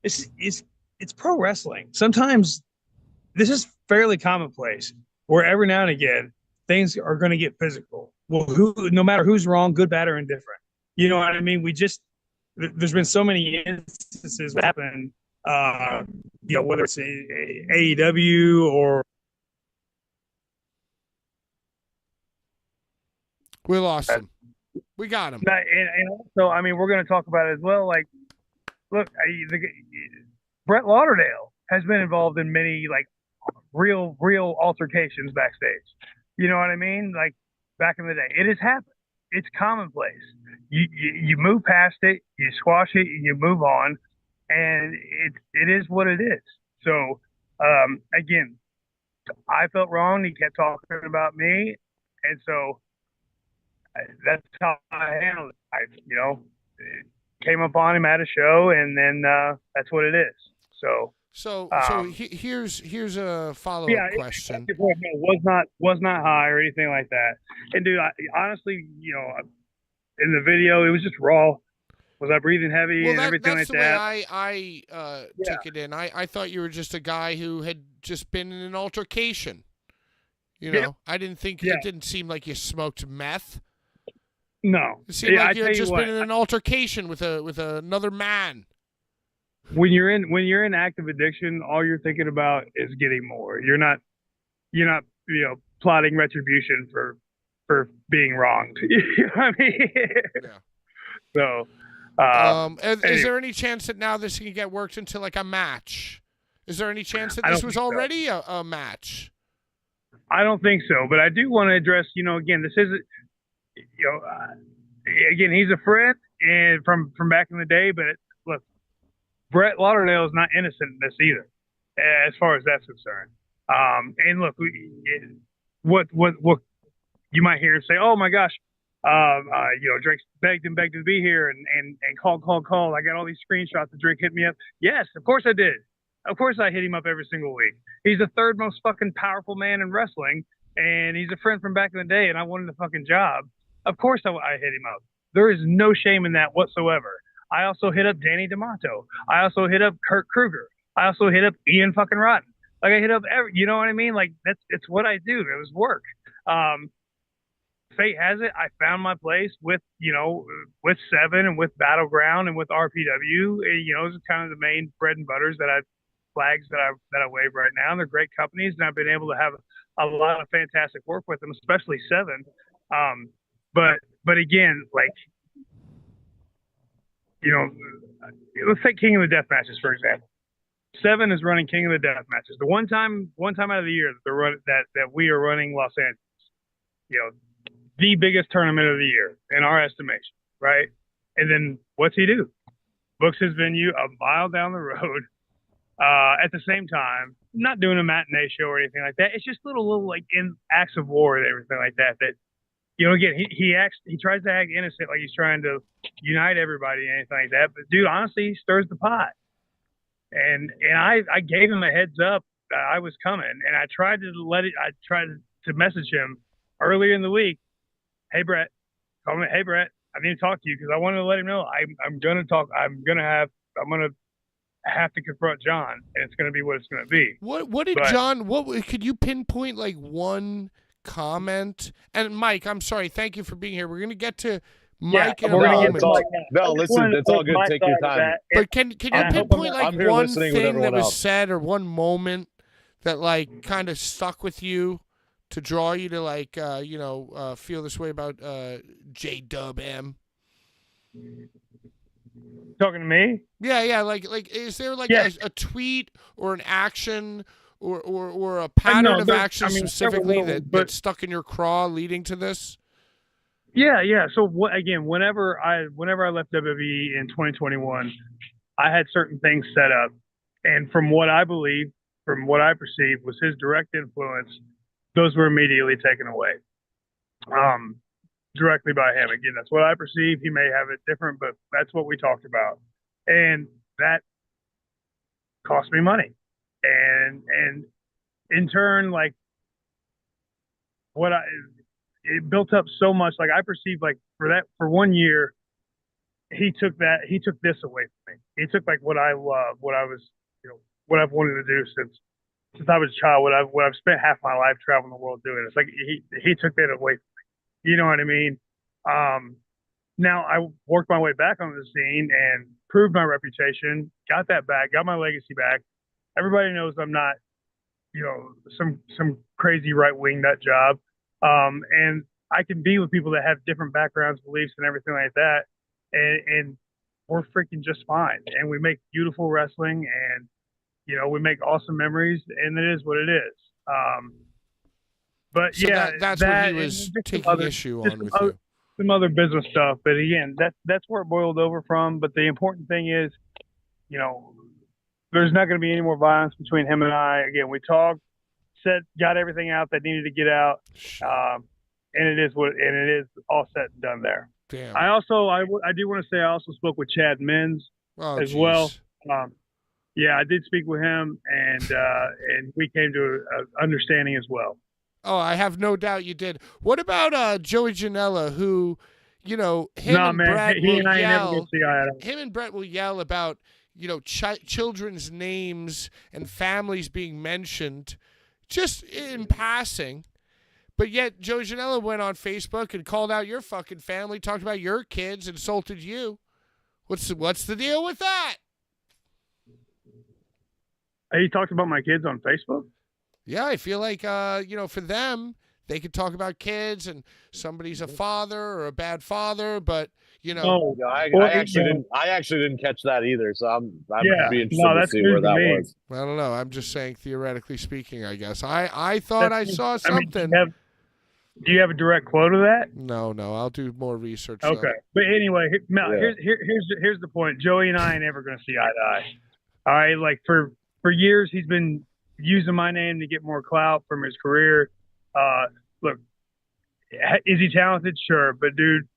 it's pro wrestling. Sometimes this is fairly commonplace, where every now and again things are going to get physical. Well, no matter who's wrong, good, bad, or indifferent. You know what I mean? There's been so many instances that happen, whether it's AEW or. We lost him. We got him. And also, I mean, we're going to talk about it as well. Like, look, Brett Lauderdale has been involved in many real altercations backstage. You know what I mean? Like back in the day, it has happened. It's commonplace. You move past it, you squash it, and you move on, and it is what it is. So again, I felt wrong. He kept talking about me, and so that's how I handled it. Came up on him at a show, and then that's what it is. So here's a follow-up question. Was not high or anything like that. And dude, honestly, in the video, it was just raw. Was I breathing heavy and everything like that? That's the way I took it in. I thought you were just a guy who had just been in an altercation. I didn't think it didn't seem like you smoked meth. No, it seemed like you had just been in an altercation with another man. When you're in active addiction, all you're thinking about is getting more. You're not plotting retribution for being wronged. You know what I mean? Yeah. So, is there any chance that now this can get worked into like a match? Is there any chance that this was already a match? I don't think so, but I do want to address. Again, this isn't. Again, he's a friend and from back in the day, but look, Brett Lauderdale is not innocent in this either, as far as that's concerned. And look, what you might hear him say, "Oh my gosh, Drake begged to be here and call. I got all these screenshots that Drake hit me up." Yes, of course I did. Of course I hit him up every single week. He's the third most fucking powerful man in wrestling, and he's a friend from back in the day, and I wanted a fucking job. Of course I hit him up. There is no shame in that whatsoever. I also hit up Danny D'Amato. I also hit up Kurt Kruger. I also hit up Ian fucking Rotten. Like I hit up you know what I mean? Like it's what I do. It was work. Fate has it. I found my place with Seven and with Battleground and with RPW. Those are kind of the main bread and butters flags that I wave right now. And they're great companies, and I've been able to have a lot of fantastic work with them, especially Seven. But again, let's take King of the Death matches for example. Seven is running King of the Death matches. The one time out of the year that we are running Los Angeles. The biggest tournament of the year in our estimation, right? And then what's he do? Books his venue a mile down the road. At the same time, not doing a matinee show or anything like that. It's just little like in acts of war and everything like that. That again, he tries to act innocent, like he's trying to unite everybody and anything like that. But dude, honestly, he stirs the pot. And I gave him a heads up that I was coming, and I tried to message him earlier in the week. Hey Brett, call me. Hey Brett, I need to talk to you because I wanted to let him know I'm gonna talk. I'm gonna have to confront John, and it's gonna be what it's gonna be. What did John? What could you pinpoint like one comment? And Mike, I'm sorry. Thank you for being here. We're gonna get to Mike in a moment. No, listen, it's all good. Take your time. But can you pinpoint like one thing that was said or one moment that like kind of stuck with you to draw you to like feel this way about JWM? Talking to me? Yeah. Like is there like a tweet or an action or a pattern of action specifically that stuck in your craw leading to this? Yeah. So whenever I left WWE in 2021, I had certain things set up, and from what I perceived was his direct influence, those were immediately taken away. Directly by him. Again, that's what I perceive. He may have it different, but that's what we talked about. And that cost me money. And in turn, like it built up so much. Like I perceived like for 1 year, he took this away from me. He took like what I love, what I was, what I've wanted to do since I was a child, what I've spent half my life traveling the world doing. It's like he took that away from me. You know what I mean? Now I worked my way back on the scene and proved my reputation, got that back, got my legacy back. Everybody knows I'm not, some crazy right-wing nut job. And I can be with people that have different backgrounds, beliefs, and everything like that. And we're freaking just fine. And we make beautiful wrestling, and, we make awesome memories, and it is what it is. But so yeah, that's what he was taking issue on with you. Some other business stuff, but again, that's where it boiled over from. But the important thing is, there's not going to be any more violence between him and I. Again, we talked, got everything out that needed to get out, and it is all set and done there. Damn. I do want to say I also spoke with Chad Menz as well. Yeah, I did speak with him, and we came to an understanding as well. Oh, I have no doubt you did. What about Joey Janela, who, him and Brett will yell about, children's names and families being mentioned just in passing. But yet Joey Janela went on Facebook and called out your fucking family, talked about your kids, insulted you. What's the deal with that? He talked about my kids on Facebook? Yeah, I feel like, for them, they could talk about kids and somebody's a father or a bad father, but, I actually didn't catch that either, so I'm being interested to see where that was. I don't know. I'm just saying, theoretically speaking, I guess. I thought I saw something. Do you have a direct quote of that? No. I'll do more research. Okay. Though. But anyway, here's the point. Joey and I ain't never going to see eye to eye. All right? Like, for years, he's been using my name to get more clout from his career. Look, is he talented? Sure. But, dude,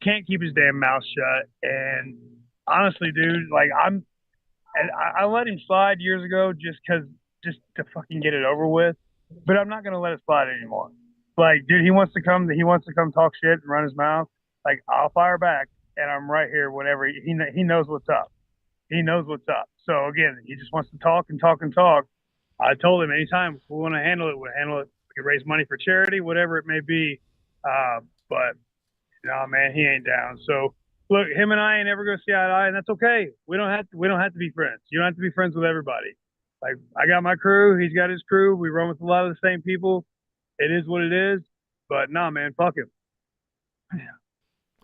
can't keep his damn mouth shut. And honestly, dude, like, I let him slide years ago just to fucking get it over with. But I'm not going to let it slide anymore. Like, dude, he wants to come talk shit and run his mouth. Like, I'll fire back, and I'm right here whenever he knows what's up. He knows what's up. So, again, he just wants to talk and talk and talk. I told him anytime we want to handle it, we'll handle it. We can raise money for charity, whatever it may be. But, no, man, he ain't down. So, look, him and I ain't ever going to see eye to eye, and that's okay. We don't have to be friends. You don't have to be friends with everybody. Like, I got my crew. He's got his crew. We run with a lot of the same people. It is what it is. But, nah, man, fuck him.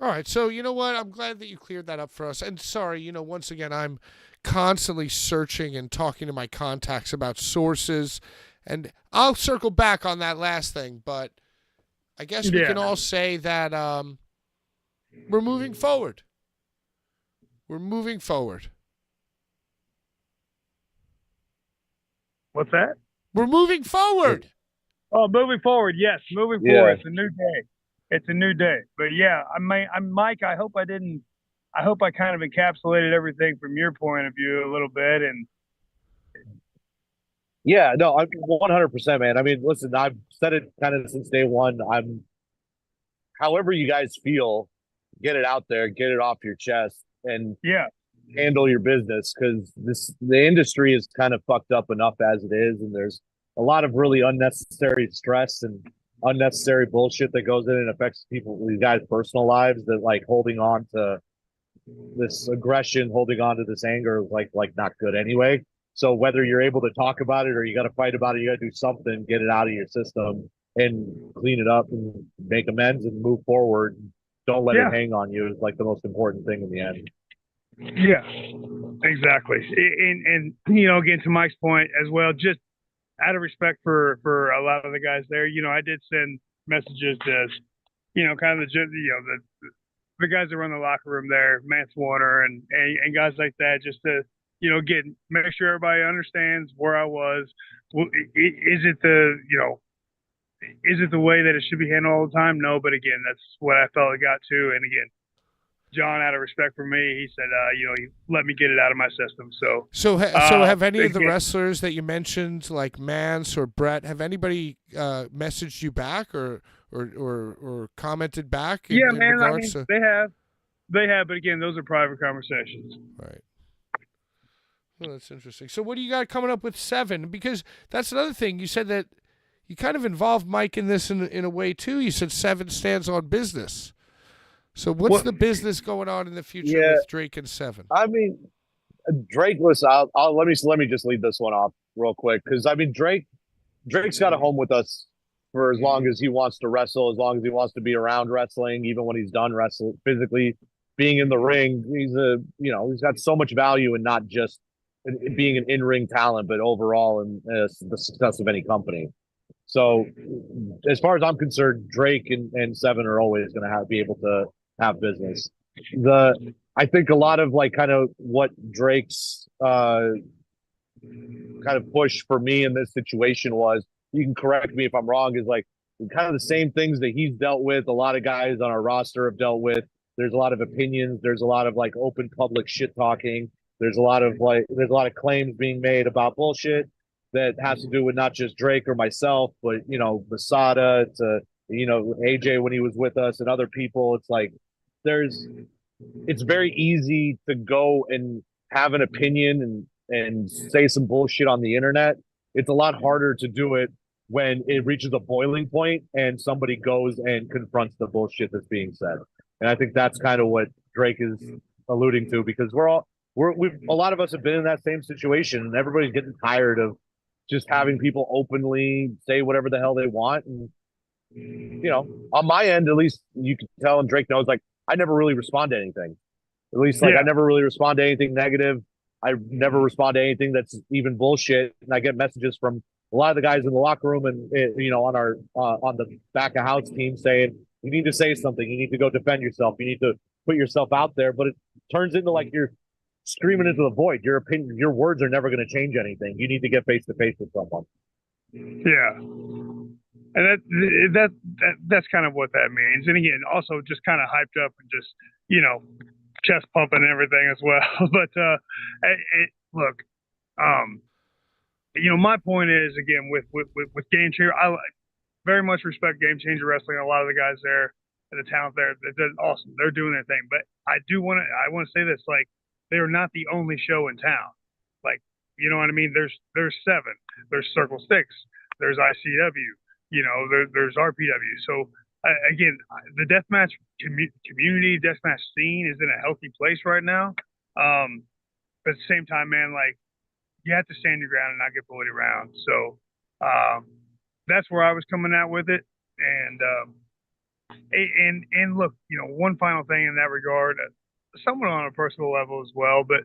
All right, so you know what? I'm glad that you cleared that up for us. And sorry, once again, I'm constantly searching and talking to my contacts about sources. And I'll circle back on that last thing. But I guess we can all say that we're moving forward. We're moving forward. What's that? We're moving forward. Oh, moving forward. Yes, moving forward. It's a new day. It's a new day. But yeah, I'm Mike. I hope I kind of encapsulated everything from your point of view a little bit. And yeah, no, I'm 100%, man. I mean, listen, I've said it kind of since day one. However you guys feel, get it out there, get it off your chest, and handle your business, because the industry is kind of fucked up enough as it is, and there's a lot of really unnecessary stress and unnecessary bullshit that goes in and affects these guys' personal lives, that like holding on to this aggression, holding on to this anger is like not good anyway. So whether you're able to talk about it or you got to fight about it, you got to do something, get it out of your system and clean it up and make amends and move forward. Don't let it hang on you is like the most important thing in the end. Yeah, exactly. And again, to Mike's point as well, just out of respect for a lot of the guys there, I did send messages to, kind of the guys that run the locker room there, Mance Warner and guys like that, just to, make sure everybody understands where I was. Is it the way that it should be handled all the time? No, but again, that's what I felt it got to. And again, John, out of respect for me, he said, he let me get it out of my system. So have any of the wrestlers that you mentioned, like Mance or Brett, have anybody messaged you back or or commented back? Yeah, in man. I mean, regards to... they have, but again, those are private conversations. Right. Well, that's interesting. So what do you got coming up with 7? Because that's another thing. You said that you kind of involved Mike in this in a way too. You said 7 stands on business. So what's the business going on in the future with Drake and 7? I mean, Drake was. Let me just lead this one off real quick, because I mean, Drake's got a home with us for as long as he wants to wrestle, as long as he wants to be around wrestling, even when he's done wrestling physically, being in the ring. He's got so much value in not just being an in-ring talent, but overall in the success of any company. So as far as I'm concerned, Drake and 7 are always going to be able to have business. I think a lot of kind of what Drake's kind of push for me in this situation was, you can correct me if I'm wrong, is kind of the same things that he's dealt with, a lot of guys on our roster have dealt with. There's a lot of opinions. There's a lot of open public shit talking. There's a lot of claims being made about bullshit that has to do with not just Drake or myself, but Masada, to AJ when he was with us and other people. It's very easy to go and have an opinion and say some bullshit on the internet. It's a lot harder to do it when it reaches a boiling point and somebody goes and confronts the bullshit that's being said. And I think that's kind of what Drake is alluding to, because a lot of us have been in that same situation, and everybody's getting tired of just having people openly say whatever the hell they want. And on my end, at least you can tell, and Drake knows, I never really respond to anything. At least I never really respond to anything negative. I never respond to anything that's even bullshit. And I get messages from a lot of the guys in the locker room and on our on the back of house team saying, you need to say something. You need to go defend yourself. You need to put yourself out there. But it turns into you're screaming into the void. Your opinion, your words are never going to change anything. You need to get face to face with someone. Yeah, and that's kind of what that means. And again, also just kind of hyped up and just chest pumping and everything as well. But look, my point is, again, with Game Changer, I very much respect Game Changer Wrestling. A lot of the guys there, and the talent there, they're awesome. They're doing their thing. But I want to say this, they are not the only show in town. You know what I mean? There's 7, there's Circle 6, there's ICW, there's RPW. So again, the deathmatch community, deathmatch scene is in a healthy place right now. But at the same time, man, you have to stand your ground and not get bullied around. So that's where I was coming out with it. And look, one final thing in that regard, somewhat on a personal level as well, but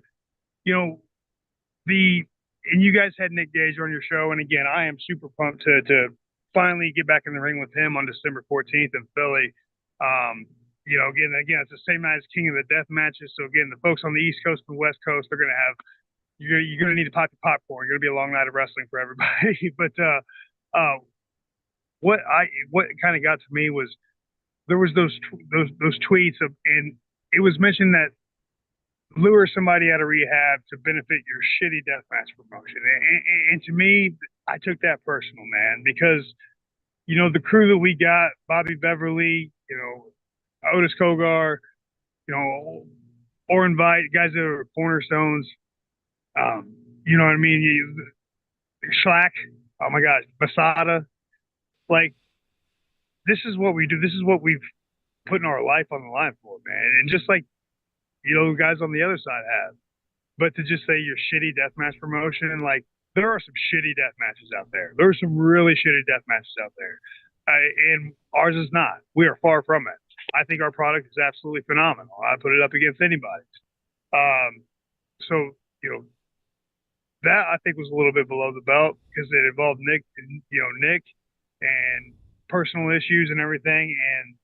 and you guys had Nick Gage on your show, and again, I am super pumped to finally get back in the ring with him on December 14th in Philly. Again, it's the same night as King of the Death matches. So again, the folks on the East Coast and West Coast, they're you're gonna need to pop your popcorn. You're gonna be a long night of wrestling for everybody. But what kind of got to me was there was those tweets and it was mentioned that lure somebody out of rehab to benefit your shitty deathmatch promotion. And to me, I took that personal, man, because, the crew that we got, Bobby Beverly, Otis Kogar, Oren Vite, guys that are cornerstones, you know what I mean? Schlack, oh my gosh, Masada. This is what we do. This is what we've put our life on the line for, man. And just guys on the other side have. But to just say your shitty deathmatch promotion, there are some shitty death matches out there. There are some really shitty death matches out there. And ours is not. We are far from it. I think our product is absolutely phenomenal. I put it up against anybody's. So, that I think was a little bit below the belt because it involved Nick and personal issues and everything. And,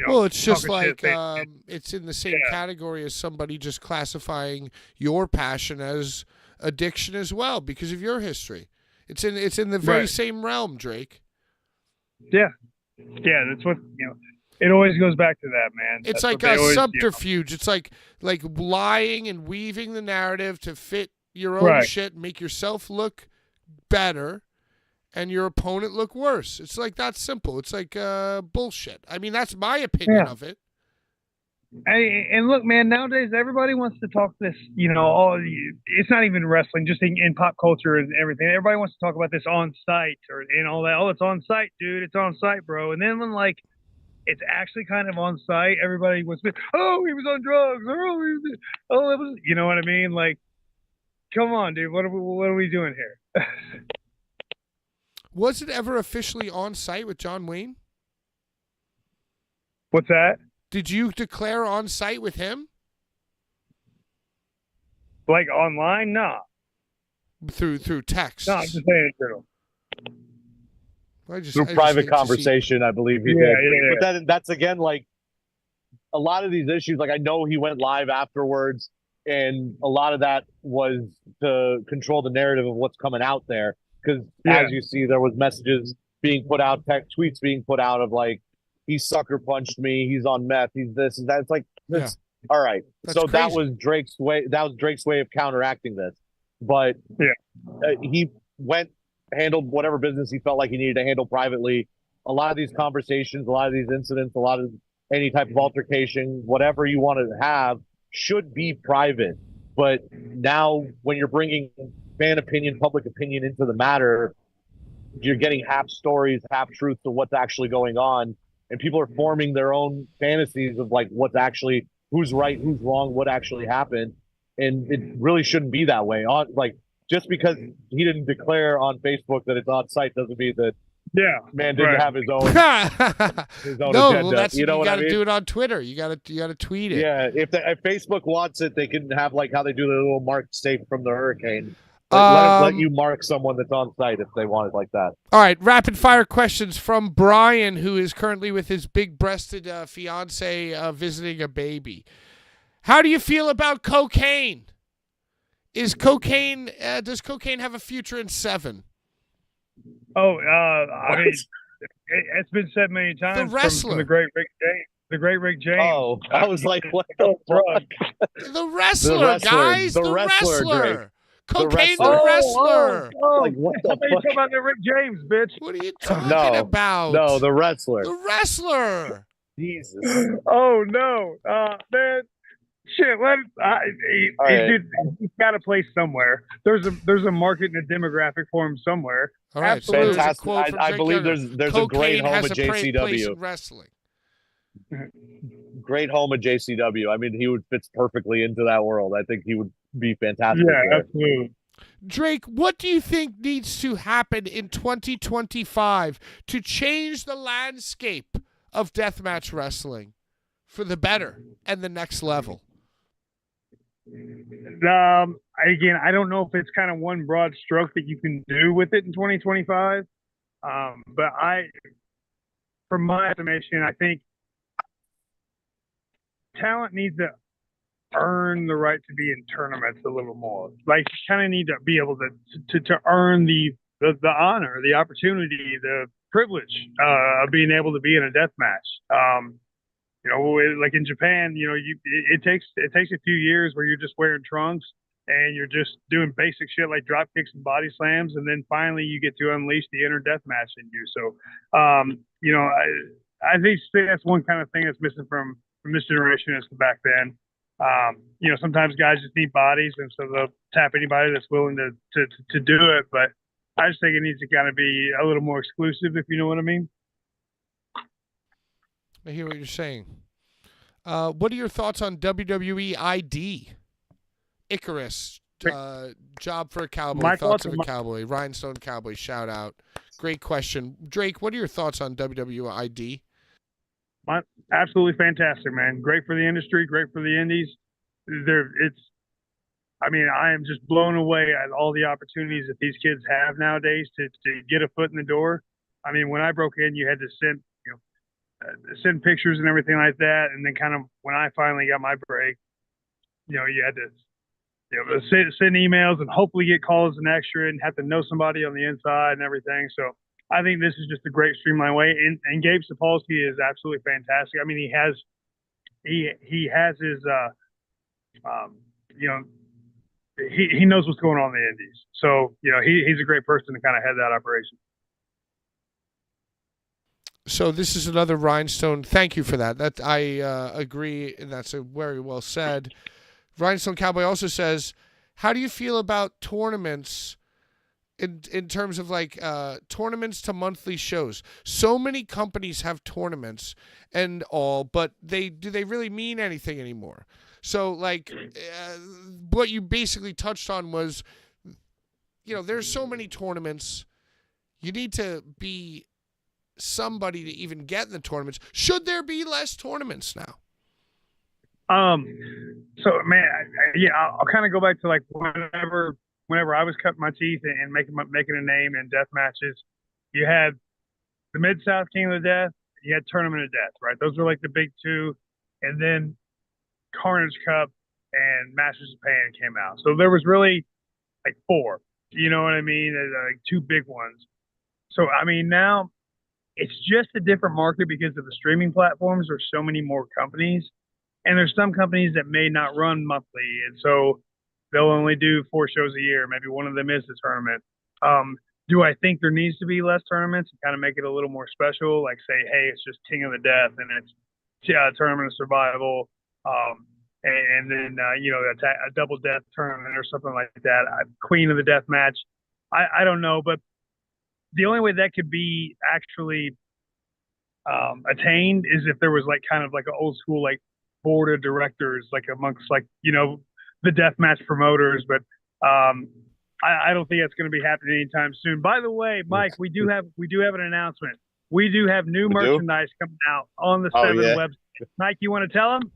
well, it's just it's in the same category as somebody just classifying your passion as addiction as well because of your history. It's in the very same realm, Drake. Yeah, that's what It always goes back to that, man. It's like a subterfuge. It's like lying and weaving the narrative to fit your own shit, make yourself look better, and your opponent look worse. It's like that simple. It's like bullshit. I mean, that's my opinion of it. And look, man, nowadays everybody wants to talk this, it's not even wrestling, just in pop culture and everything. Everybody wants to talk about this on site and all that. Oh, it's on site, dude. It's on site, bro. And then when it's actually kind of on site, everybody was, oh, he was on drugs. It was, you know what I mean? Like, come on, dude. What are we doing here? Was it ever officially on site with John Wayne? What's that? Did you declare on site with him? Like online? Nah. Through text? No, I'm just saying it through private conversation, I believe he did. Yeah. But that's again, like, a lot of these issues, like, I know he went live afterwards, and a lot of that was to control the narrative of what's coming out there. Because as you see, there was messages being put out, tweets being put out of like, he sucker punched me, he's on meth, he's this and that. It's like, all right. That's so crazy. that was Drake's way. That was Drake's way of counteracting this. But he handled whatever business he felt like he needed to handle privately. A lot of these conversations, a lot of these incidents, a lot of any type of altercation, whatever you want to have, should be private. But now, when you're bringing fan opinion, public opinion into the matter, you're getting half stories, half truths of what's actually going on. And people are forming their own fantasies of like what's actually, who's right, who's wrong, what actually happened. And it really shouldn't be that way. Just because he didn't declare on Facebook that it's on site doesn't mean that man didn't have his own agenda. Well, that's, you know what I mean? You got to do it on Twitter. You got to tweet it. Yeah, if Facebook wants it, they can have like how they do the little mark safe from the hurricane. Let you mark someone that's on site if they want it like that. All right, rapid fire questions from Brian, who is currently with his big-breasted fiance visiting a baby. How do you feel about cocaine? Does cocaine have a future in Seven? Oh, I mean, it's been said many times. The wrestler, from the great Rick James. The great Rick James. Oh, I was like, what the fuck? The wrestler, guys. The wrestler. Cocaine the wrestler. Like, what the fuck? Talking about the Rick James, bitch. What are you talking about? No, the wrestler. The wrestler. Jesus. Oh, no. Man. Shit, he's got a place somewhere. There's a market and a demographic for him somewhere. All right, absolutely. Fantastic. I believe there's a great home at JCW. Wrestling. Great home at JCW. I mean, he would fit perfectly into that world. I think he would be fantastic. Yeah, absolutely. Drake, what do you think needs to happen in 2025 to change the landscape of deathmatch wrestling for the better and the next level? Again, I don't know if it's kind of one broad stroke that you can do with it in 2025. But from my estimation, I think talent needs to earn the right to be in tournaments a little more. Like, you kind of need to be able to earn the honor, the opportunity, the privilege of being able to be in a death match. Like in Japan, it takes a few years where you're just wearing trunks and you're just doing basic shit like drop kicks and body slams, and then finally you get to unleash the inner death match in you. So, I think that's one kind of thing that's missing from this generation as to back then. Sometimes guys just need bodies, and so they'll tap anybody that's willing to do it. But I just think it needs to kind of be a little more exclusive, if you know what I mean. I hear what you're saying. What are your thoughts on WWE ID? Icarus, job for a cowboy. My thoughts thoughts of a cowboy. Rhinestone Cowboy, shout out. Great question. Drake, what are your thoughts on WWE ID? Absolutely fantastic, man. Great for the industry, great for the indies. I am just blown away at all the opportunities that these kids have nowadays to get a foot in the door. I mean, when I broke in, you had to send pictures and everything like that. And then kind of when I finally got my break, you had to send emails and hopefully get calls an extra and have to know somebody on the inside and everything. So I think this is just a great streamlined way. And Gabe Sapolsky is absolutely fantastic. I mean, he has his, he knows what's going on in the indies. So, he's a great person to kind of head that operation. So this is another Rhinestone. Thank you for that. That I agree, and that's a very well said. Rhinestone Cowboy also says, how do you feel about tournaments in terms of like tournaments to monthly shows? So many companies have tournaments and all, but do they really mean anything anymore? So like what you basically touched on was, there's so many tournaments. You need to be somebody to even get in the tournaments. Should there be less tournaments now? So man, I'll kind of go back to like whenever I was cutting my teeth and making a name in death matches, you had the Mid-South King of the Death, you had Tournament of Death, right? Those were like the big two, and then Carnage Cup and Masters of Pain came out. So there was really like four, you know what I mean? Like two big ones. So I mean, now it's just a different market because of the streaming platforms. There's so many more companies. And there's some companies that may not run monthly, and so they'll only do 4 shows a year. Maybe one of them is the tournament. Do I think there needs to be less tournaments and kind of make it a little more special? Like say, hey, it's just King of the Death and it's Tournament of Survival, and then a double death tournament or something like that. Queen of the Death match. I don't know, but the only way that could be actually attained is if there was like kind of like an old school like board of directors, like amongst like the deathmatch promoters, but I don't think that's going to be happening anytime soon. By the way, Mike, we do have an announcement. We do have new merchandise coming out on the Seven website. Mike, you want to tell them?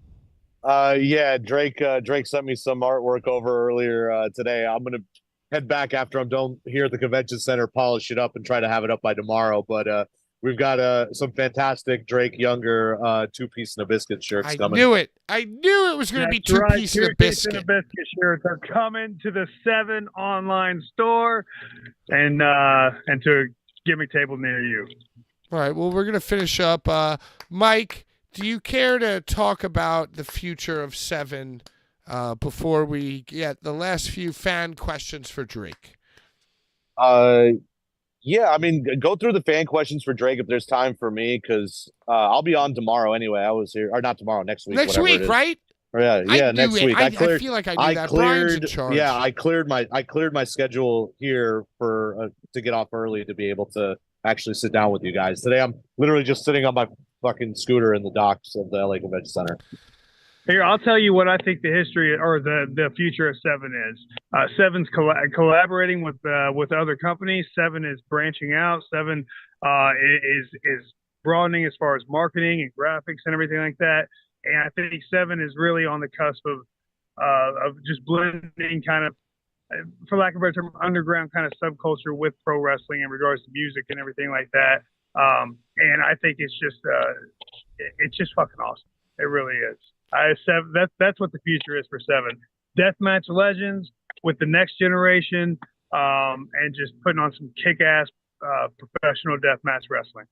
Yeah, Drake sent me some artwork over earlier today. I'm gonna head back after I'm done here at the convention center, polish it up, and try to have it up by tomorrow. But we've got some fantastic Drake Younger 2-piece Nabiscuit shirts coming. I knew it was going to be 2-piece Nabiscuit. Nabiscuit shirts are coming to the 7 online store and to a gimmick table near you. All right, well, we're going to finish up. Mike, do you care to talk about the future of 7 before we get the last few fan questions for Drake? Yeah, I mean, go through the fan questions for Drake if there's time for me, because I'll be on tomorrow anyway. I was here, or not tomorrow, next week. Next week, right? Yeah, next week. I feel like I knew that. Brian's in charge. Yeah, I cleared my schedule here for to get off early to be able to actually sit down with you guys. Today, I'm literally just sitting on my fucking scooter in the docks of the LA Convention Center. Here, I'll tell you what I think the history or the future of 7 is. 7's collaborating with other companies. 7 is branching out. 7 is broadening as far as marketing and graphics and everything like that. And I think 7 is really on the cusp of just blending kind of, for lack of a better term, underground kind of subculture with pro wrestling in regards to music and everything like that. And I think it's just fucking awesome. It really is. That's what the future is for 7. Deathmatch legends with the next generation, and just putting on some kick-ass professional deathmatch wrestling.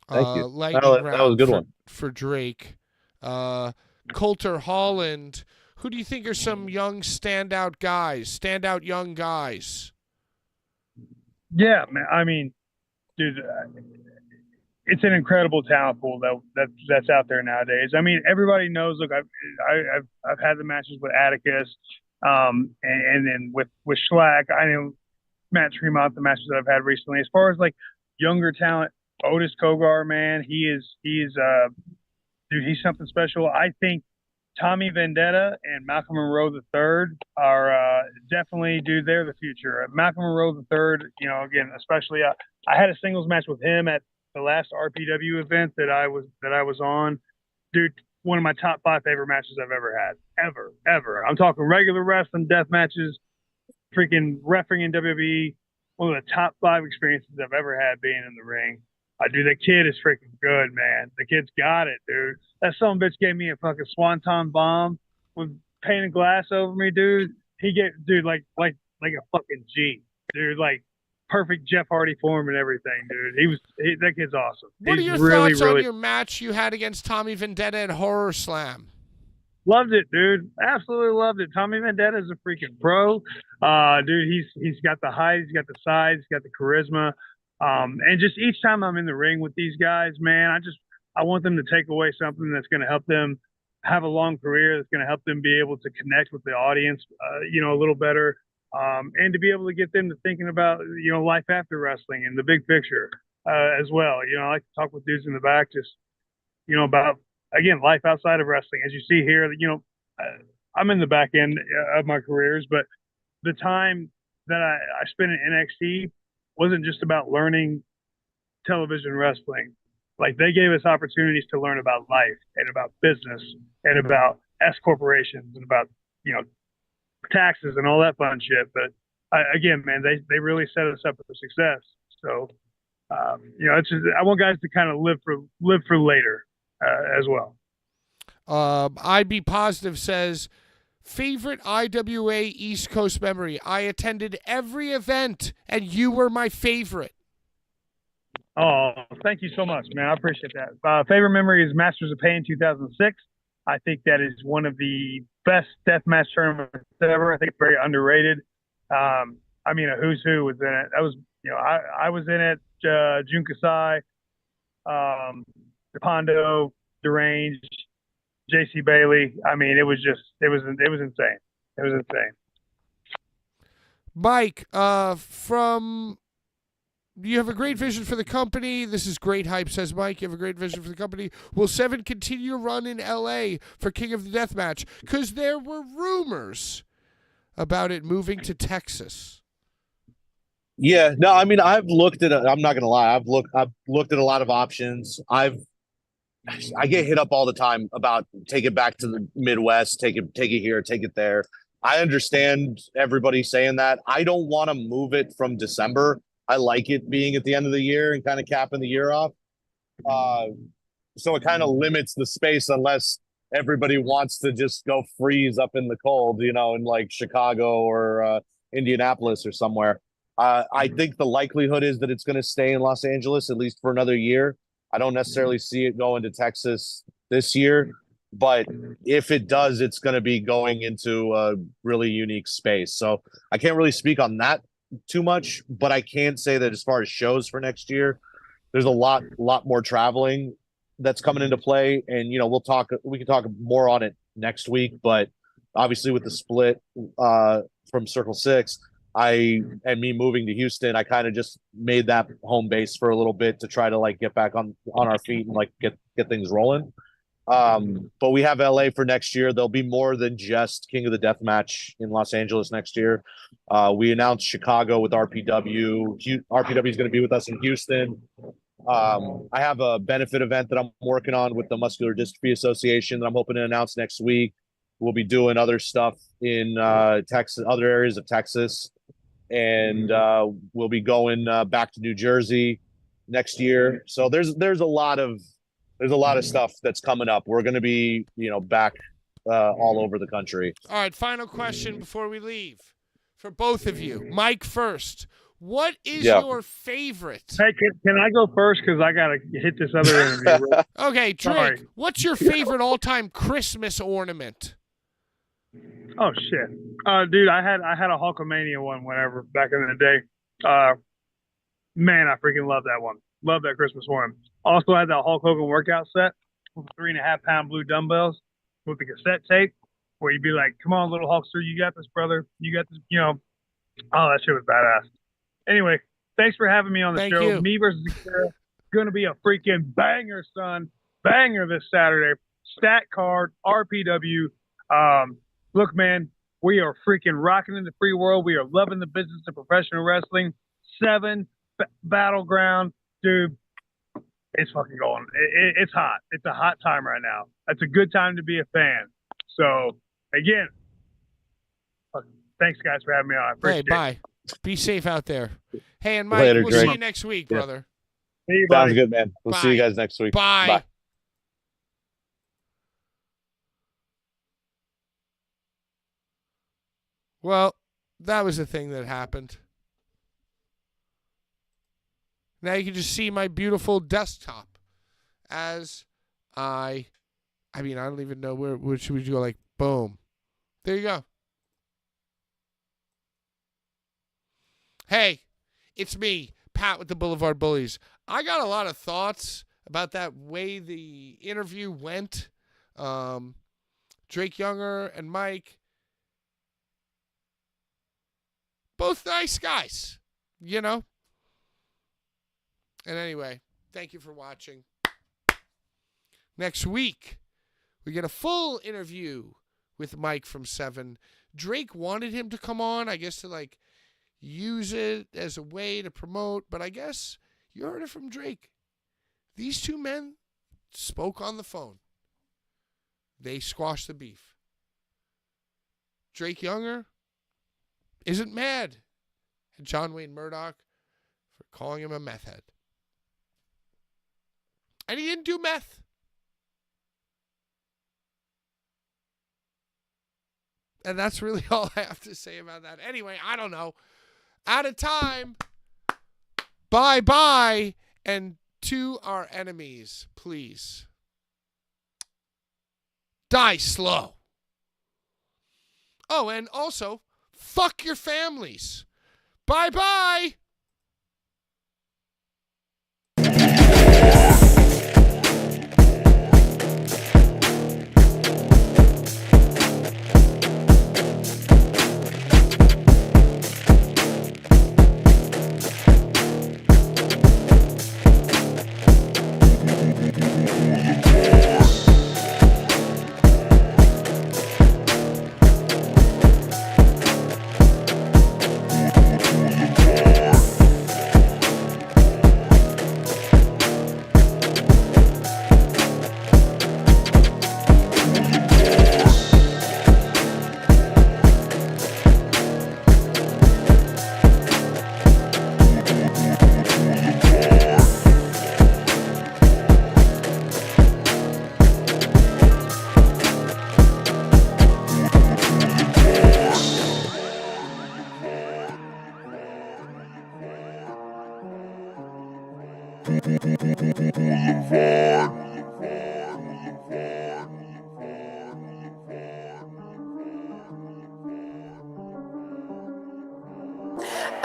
Thank you. That was a good one for Drake. Coulter Holland. Who do you think are some young standout young guys? Yeah, man. I mean, dude. It's an incredible talent pool that's out there nowadays. I mean, everybody knows. Look, I've had the matches with Atticus, and then with Schlack. I know Matt Tremont, the matches that I've had recently. As far as like younger talent, Otis Kogar, man, he's something special. I think Tommy Vendetta and Malcolm Monroe III are definitely, dude, they're the future. Malcolm Monroe III, again, especially I had a singles match with him at the last RPW event that I was on. Dude, one of my top 5 favorite matches I've ever had. Ever. I'm talking regular wrestling, death matches, freaking reffing in WWE. One of the top 5 experiences I've ever had being in the ring. Dude, that kid is freaking good, man. The kid's got it, dude. That son of a bitch gave me a fucking swanton bomb with painted glass over me, dude. He dude, like a fucking G, dude, like perfect Jeff Hardy form and everything, dude. That kid's awesome. What are your thoughts on your match you had against Tommy Vendetta at Horror Slam? Loved it, dude. Absolutely loved it. Tommy Vendetta is a freaking pro. Dude, he's got the height, he's got the size, he's got the charisma. And just each time I'm in the ring with these guys, man, I want them to take away something that's going to help them have a long career, that's going to help them be able to connect with the audience, a little better, and to be able to get them to thinking about, life after wrestling and the big picture as well. I like to talk with dudes in the back, just, about, again, life outside of wrestling. As you see here, I'm in the back end of my careers, but the time that I spent in NXT wasn't just about learning television wrestling. Like, they gave us opportunities to learn about life and about business and about S corporations and about, taxes and all that fun shit. But again, man, they really set us up for success. So, it's just, I want guys to kind of live for later as well. IB Positive says, favorite IWA East Coast memory. I attended every event and you were my favorite. Oh, thank you so much, man. I appreciate that. Favorite memory is Masters of Pain 2006. I think that is one of the best deathmatch tournaments ever. I think it's very underrated. A who's who was in it. That was, I was in it. Jun Kasai, Pondo, Deranged, JC Bailey. It was insane. It was insane. Mike, you have a great vision for the company. This is great hype, says Mike. You have a great vision for the company. Will Seven continue to run in L.A. for King of the Deathmatch? Because there were rumors about it moving to Texas. Yeah, no, I've looked at. I'm not gonna lie. I've looked at a lot of options. I get hit up all the time about take it back to the Midwest, take it here, take it there. I understand everybody saying that. I don't want to move it from December. I like it being at the end of the year and kind of capping the year off. So it kind of limits the space unless everybody wants to just go freeze up in the cold, in like Chicago or Indianapolis or somewhere. I think the likelihood is that it's going to stay in Los Angeles at least for another year. I don't necessarily see it going to Texas this year, but if it does, it's going to be going into a really unique space. So I can't really speak on that too much, but I can say that as far as shows for next year, there's a lot more traveling that's coming into play, and we can talk more on it next week. But obviously with the split from Circle 6, and me moving to Houston, I kind of just made that home base for a little bit to try to like get back on our feet and like get things rolling. But we have LA for next year. There'll be more than just King of the Deathmatch in Los Angeles next year. We announced Chicago with RPW. RPW is going to be with us in Houston. I have a benefit event that I'm working on with the Muscular Dystrophy Association that I'm hoping to announce next week. We'll be doing other stuff in Texas, other areas of Texas, and we'll be going back to New Jersey next year. So there's a lot of stuff that's coming up. We're going to be, back all over the country. All right, final question before we leave for both of you. Mike first. What is your favorite? Hey, can I go first? Because I got to hit this other interview. Okay, Drake, what's your favorite all-time Christmas ornament? Oh, shit. Dude, I had a Hulkamania one whenever back in the day. Man, I freaking love that one. Love that Christmas one. Also had that Hulk Hogan workout set with 3.5 pound blue dumbbells with the cassette tape where you'd be like, come on, little Hulkster, you got this, brother. You got this, Oh, that shit was badass. Anyway, thanks for having me on the show. You. Me versus Akira, going to be a freaking banger, son. Banger this Saturday. Stat card, RPW. Look, man, we are freaking rocking in the free world. We are loving the business of professional wrestling. 7 Battleground. Dude, it's fucking going. It's hot. It's a hot time right now. It's a good time to be a fan. So, again, thanks, guys, for having me on. I appreciate it. Bye. Be safe out there. Hey, and Mike, Later, we'll Drake. see you next week, brother. See you, buddy. Sounds good, man. We'll see you guys next week. Bye. Bye. Well, that was the thing that happened. Now you can just see my beautiful desktop as I don't even know where should we go, like, boom. There you go. Hey, it's me, Pat with the Blvd Bullies. I got a lot of thoughts about that way the interview went. Drake Younger and Mike, both nice guys, you know? And anyway, thank you for watching. Next week, we get a full interview with Mike from 7. Drake wanted him to come on, I guess, to like use it as a way to promote, but I guess you heard it from Drake. These two men spoke on the phone. They squashed the beef. Drake Younger isn't mad at John Wayne Murdoch for calling him a meth head. And he didn't do meth. And that's really all I have to say about that. Anyway, I don't know. Out of time. Bye-bye. And to our enemies, please. Die slow. Oh, and also, fuck your families. Bye-bye.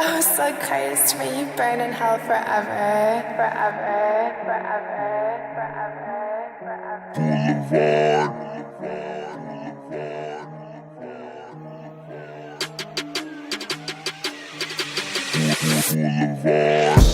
Oh, so cursed, may you burn in hell forever, forever, forever, forever, forever.